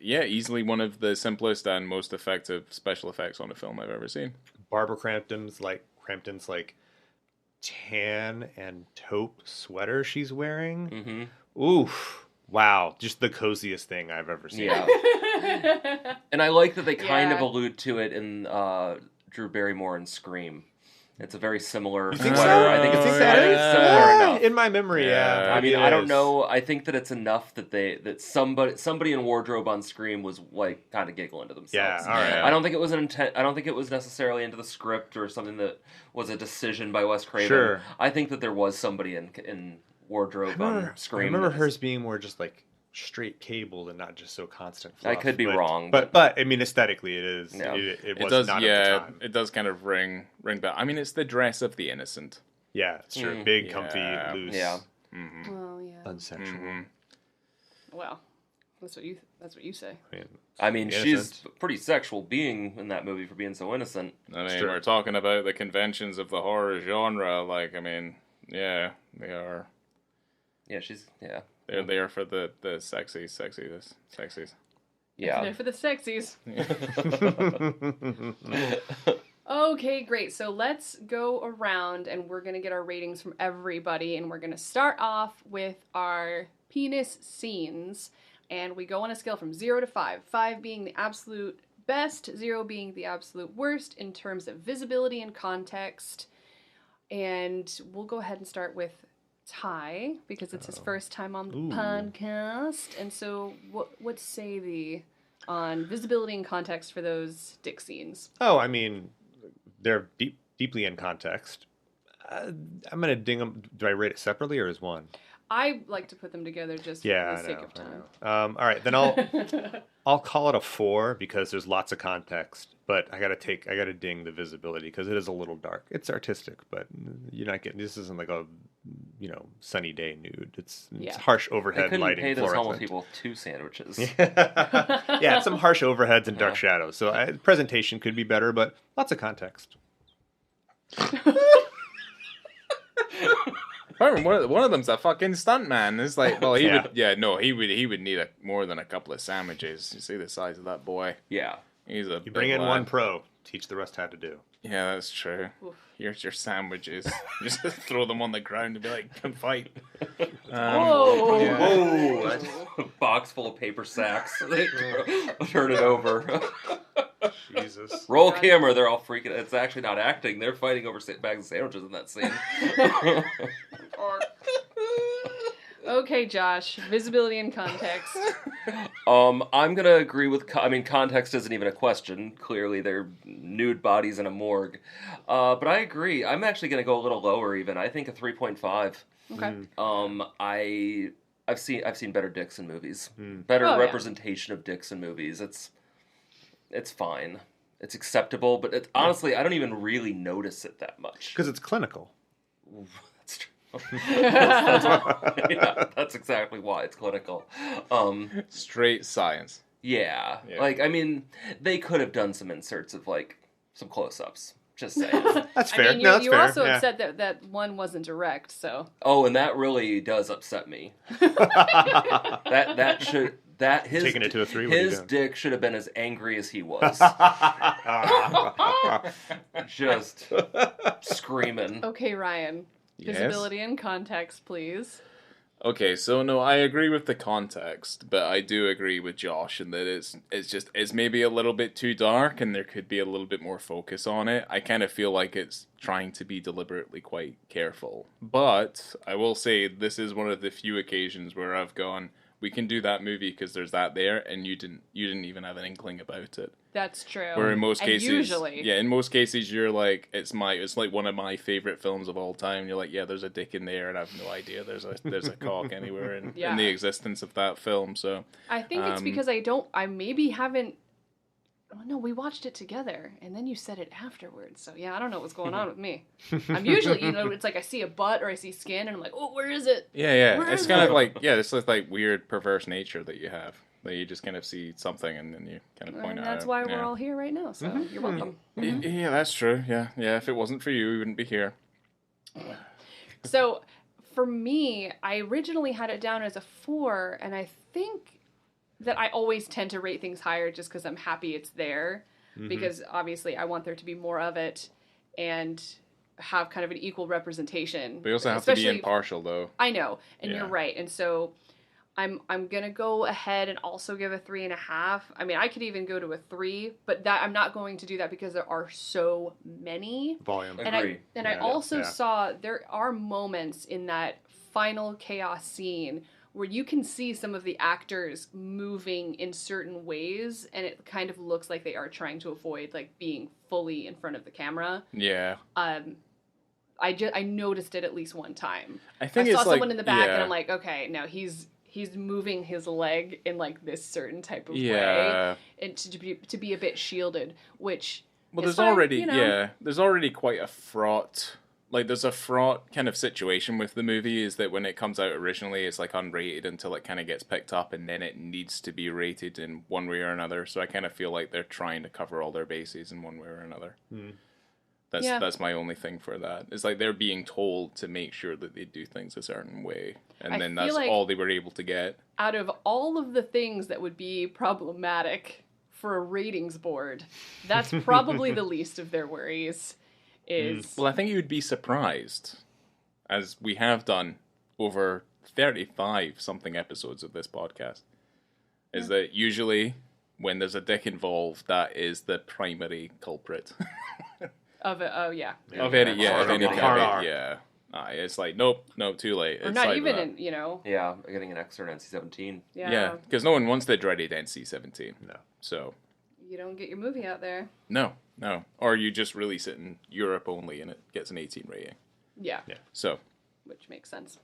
Easily one of the simplest and most effective special effects on a film I've ever seen. Barbara Crampton's like tan and taupe sweater she's wearing. Mm-hmm. Oof. Wow. Just the coziest thing I've ever seen. Yeah. And I like that they kind of Yeah. allude to it in Drew Barrymore and Scream. It's a very similar You sweater. think so? I think You it's think very that is? similar enough. In my memory, Yeah. I maybe mean, it I don't is. know. I think that it's enough that somebody in wardrobe on Scream was like kind of giggling to themselves. Yeah, all right. Yeah. I don't think it was an intent. I don't think it was necessarily into the script or something that was a decision by Wes Craven. Sure. I think that there was somebody in wardrobe on I Scream. remember that hers being more just like straight cabled and not just so constant fluff. I could be wrong, But I mean, aesthetically, it is. Yeah. It It was does, not at the time. it does kind of ring back. I mean, it's the dress of the innocent. Yeah, it's true. Mm. Big, Yeah. comfy, loose, Yeah. Mm-hmm. Well, yeah. unsexual. Mm-hmm. Well, that's what you say. I mean, she's innocent. a pretty sexual being in that movie for being so innocent. I mean, Sure. we're talking about the conventions of the horror genre. Like, I mean, yeah, they are. Yeah, she's They're there for the sexies. yeah. They're for the sexies. Okay, great. So let's go around and we're going to get our ratings from everybody. And we're going to start off with our penis scenes. And we go on a scale from 0 to 5. 5 being the absolute best, 0 being the absolute worst in terms of visibility and context. And we'll go ahead and start with Tighe because it's his first time on the Ooh. podcast. And so what say thee on visibility and context for those dick scenes? Oh, I mean, they're deeply in context. I'm gonna ding them. Do I rate it separately or as one? I like to put them together just for Yeah, the I sake know. of time. All right, then I'll call it a 4 because there's lots of context. But I gotta ding the visibility because it is a little dark. It's artistic, but you're not getting. This isn't like a sunny day nude. It's Yeah. harsh They overhead couldn't lighting. pay those homeless fluorescent. people 2 sandwiches. Yeah, some harsh overheads and dark shadows. So presentation could be better, but lots of context. One of them's a fucking stuntman. It's like, well, he Yeah. would, he would need more than a couple of sandwiches. You see the size of that boy. Yeah. He's a You bring big in lad. one pro, teach the rest how to do. Yeah, that's true. Oof. Here's your sandwiches. Just throw them on the ground and be like, come fight. Whoa. yeah. Oh, a box full of paper sacks. They turn it over. Jesus. Roll God. camera. They're all freaking. It's actually not acting. They're fighting over bags of sandwiches in that scene. Okay, Josh. Visibility and context. I'm gonna agree with. I mean, context isn't even a question. Clearly, they're nude bodies in a morgue. But I agree. I'm actually gonna go a little lower. Even I think a 3.5. Okay. I've seen better dicks in movies. Better Oh, yeah. representation of dicks in movies. It's fine. It's acceptable, but honestly, I don't even really notice it that much. Because it's clinical. That's true. That's exactly why it's clinical. Straight science. Yeah. Yeah. Like, I mean, they could have done some inserts of, like, some close-ups. Just saying. That's I fair. mean, No, that's you were fair. also yeah. upset that one wasn't direct, so. Oh, and that really does upset me. His Taking it to a 3, what are you His doing? dick should have been as angry as he was. Just screaming. Okay, Ryan. Yes? Visibility and context, please. Okay, so no, I agree with the context, but I do agree with Josh in that it's maybe a little bit too dark and there could be a little bit more focus on it. I kind of feel like it's trying to be deliberately quite careful. But I will say this is one of the few occasions where I've gone, we can do that movie because there's that there, and you didn't even have an inkling about it. That's true. Where in most And cases, usually. in most cases, you're like, it's like one of my favorite films of all time. You're like, yeah, there's a dick in there, and I have no idea there's a cock anywhere in Yeah. the existence of that film. So I think it's because I maybe haven't. Oh, no, we watched it together, and then you said it afterwards. So yeah, I don't know what's going on with me. I'm usually, it's like I see a butt or I see skin, and I'm like, oh, where is it? yeah, Where it's is kind it? of like it's this like weird perverse nature that you have. That you just kind of see something and then you kind of point And it out. that's why yeah. we're all here right now. So you're welcome. Yeah, that's true. Yeah. If it wasn't for you, we wouldn't be here. So for me, I originally had it down as a 4, and I think that I always tend to rate things higher just because I'm happy it's there. Because obviously I want there to be more of it and have kind of an equal representation. But you also have to be impartial, though. I know, and you're right. And so I'm gonna go ahead and also give a 3.5. I mean, I could even go to a 3, but that I'm not going to do that because there are so many. Volume. And I also saw there are moments in that final chaos scene where you can see some of the actors moving in certain ways, and it kind of looks like they are trying to avoid like being fully in front of the camera. Yeah. I noticed it at least one time. I think I saw it's someone in the back, and I'm like, okay, now he's moving his leg in like this certain type of way, and to be a bit shielded, which there's already there's already quite a fraught. Like, there's a fraught kind of situation with the movie, is that when it comes out originally, it's, like, unrated until it kind of gets picked up, and then it needs to be rated in one way or another. So I kind of feel like they're trying to cover all their bases in one way or another. That's my only thing for that. It's like they're being told to make sure that they do things a certain way, and then that's like all they were able to get. Out of all of the things that would be problematic for a ratings board, that's probably the least of their worries. Well, I think you would be surprised, as we have done over 35-something episodes of this podcast, is that usually when there's a dick involved, that is the primary culprit. Of it, of any kind of it's like, nope, too late. Or it's not like even that. Yeah, getting an X or an NC-17. Yeah, because no one wants the dreaded NC-17. No. So... You don't get your movie out there. No. Or you just release it in Europe only and it gets an 18 rating. Yeah. So. Which makes sense.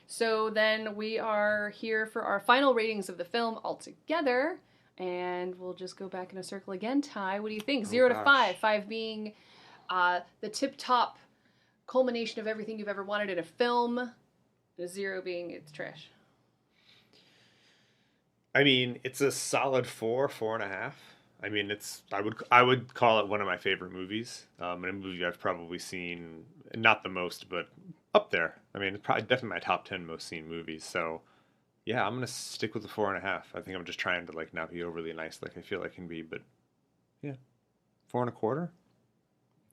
So then we are here for our final ratings of the film altogether. And we'll just go back in a circle again. Ty, what do you think? 0 to 5. 5 being the tip-top culmination of everything you've ever wanted in a film. And 0 being it's trash. I mean, it's a solid 4.5. I mean, I would call it one of my favorite movies. And a movie I've probably seen, not the most, but up there. I mean, it's probably definitely my top 10 most seen movies. So, yeah, I'm gonna stick with the 4.5. I think I'm just trying to like not be overly nice, like I feel I can be, but yeah, 4.25.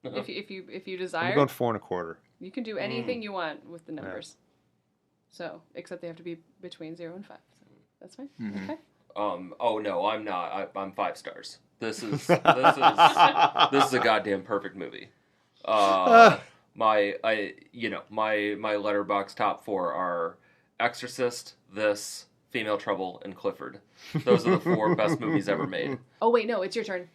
If you desire, I'm going 4.25. You can do anything you want with the numbers. So, except they have to be between 0 and 5. So that's fine. Okay. Oh no, I'm not. I'm 5 stars. This is a goddamn perfect movie. My Letterboxd top 4 are Exorcist, this, Female Trouble, and Clifford. Those are the 4 best movies ever made. Oh wait, no, it's your turn.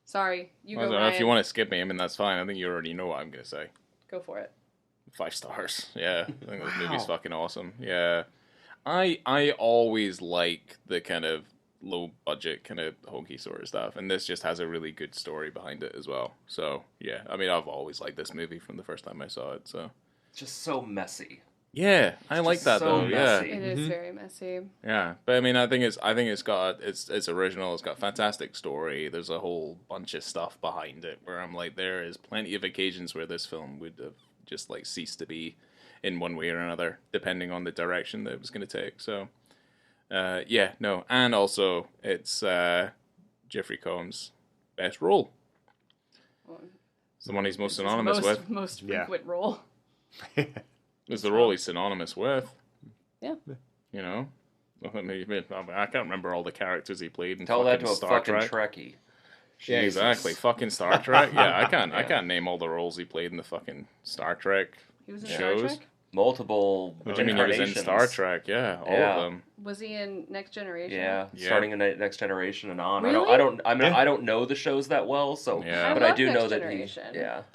Sorry, you go. Ryan. If you want to skip me, I mean that's fine. I think you already know what I'm gonna say. Go for it. 5 stars. Yeah, I think this movie's fucking awesome. Yeah. I always like the kind of low budget kind of hokey sort of stuff, and this just has a really good story behind it as well. So yeah, I mean I've always liked this movie from the first time I saw it. So it's just so messy. Yeah, I like that though. Messy. Yeah, it is very messy. Yeah, but I mean I think it's original. It's got a fantastic story. There's a whole bunch of stuff behind it where I'm like, there is plenty of occasions where this film would have just like ceased to be in one way or another, depending on the direction that it was going to take. So, and also it's Jeffrey Combs' best role. It's the one he's most synonymous with. Most frequent role. It's the role he's synonymous with. Yeah. You know, I can't remember all the characters he played in Tell that to a Star fucking Trek. Trekkie. Yeah, exactly. Fucking Star Trek. Yeah, I can't name all the roles he played in the fucking Star Trek. He was in shows. Star Trek? Multiple. What do you mean he was in Star Trek? Yeah, all of them. Was he in Next Generation? Yeah, starting in Next Generation and on. Really? I don't know the shows that well, so but I do know that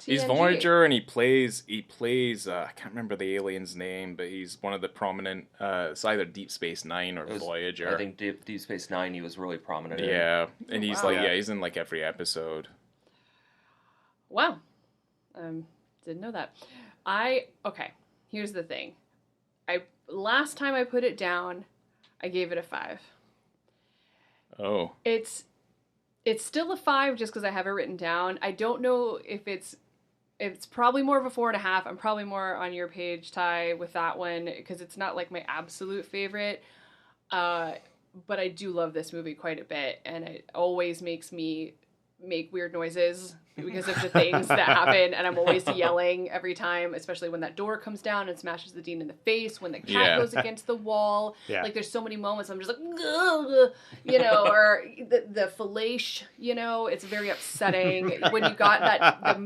he's Voyager, and he plays I can't remember the alien's name, but he's one of the prominent it's either Deep Space Nine or Voyager. I think Deep Space Nine he was really prominent in. Yeah, and he's he's in like every episode. Wow. Didn't know that. Here's the thing. Last time I put it down, I gave it a 5. Oh. It's still a 5 just because I have it written down. I don't know if it's It's probably more of a 4.5. I'm probably more on your page, Ty, with that one because it's not like my absolute favorite. But I do love this movie quite a bit, and it always makes me make weird noises because of the things that happen, and I'm always yelling every time, especially when that door comes down and smashes the dean in the face, when the cat goes against the wall. Like, there's so many moments I'm just like, ugh, you know, or the fillet, you know, it's very upsetting when you got that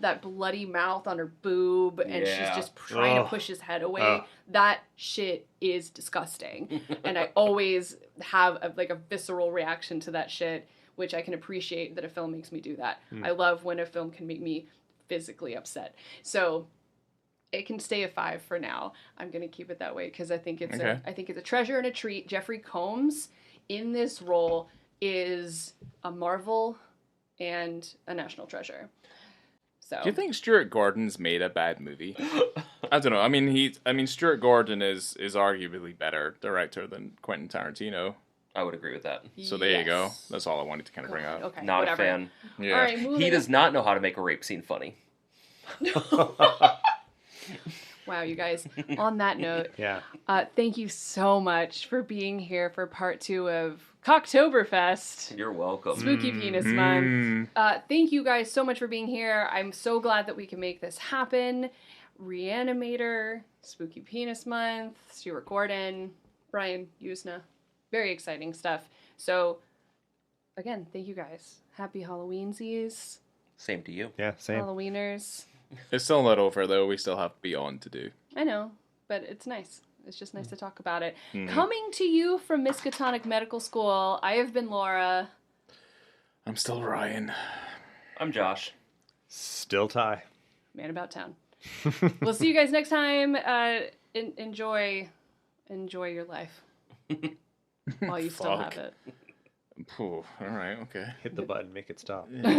that bloody mouth on her boob, and she's just trying to push his head away. That shit is disgusting, and I always have a visceral reaction to that shit, which I can appreciate that a film makes me do that. I love when a film can make me physically upset. So it can stay a 5 for now. I'm going to keep it that way because I think it's a treasure and a treat. Jeffrey Combs in this role is a marvel and a national treasure. So do you think Stuart Gordon's made a bad movie? I don't know. I mean Stuart Gordon is arguably better director than Quentin Tarantino. I would agree with that. So there you go. That's all I wanted to kind of bring up. Okay, not whatever. a fan. Yeah. All right, He does not know how to make a rape scene funny. Wow, you guys. On that note, thank you so much for being here for part 2 of Cocktoberfest. You're welcome. Spooky Penis Month. Thank you guys so much for being here. I'm so glad that we can make this happen. Re-Animator, Spooky Penis Month, Stuart Gordon, Brian Yuzna. Very exciting stuff. So, again, thank you guys. Happy Halloweensies. Same to you. Yeah, same. Halloweeners. It's still not over, though. We still have Beyond to do. I know, but it's nice. It's just nice to talk about it. Coming to you from Miskatonic Medical School, I have been Laura. I'm still Ryan. I'm Josh. Still Ty. Man about town. We'll see you guys next time. Enjoy your life. While you still have it. All right, okay. Hit the button, make it stop. Yeah.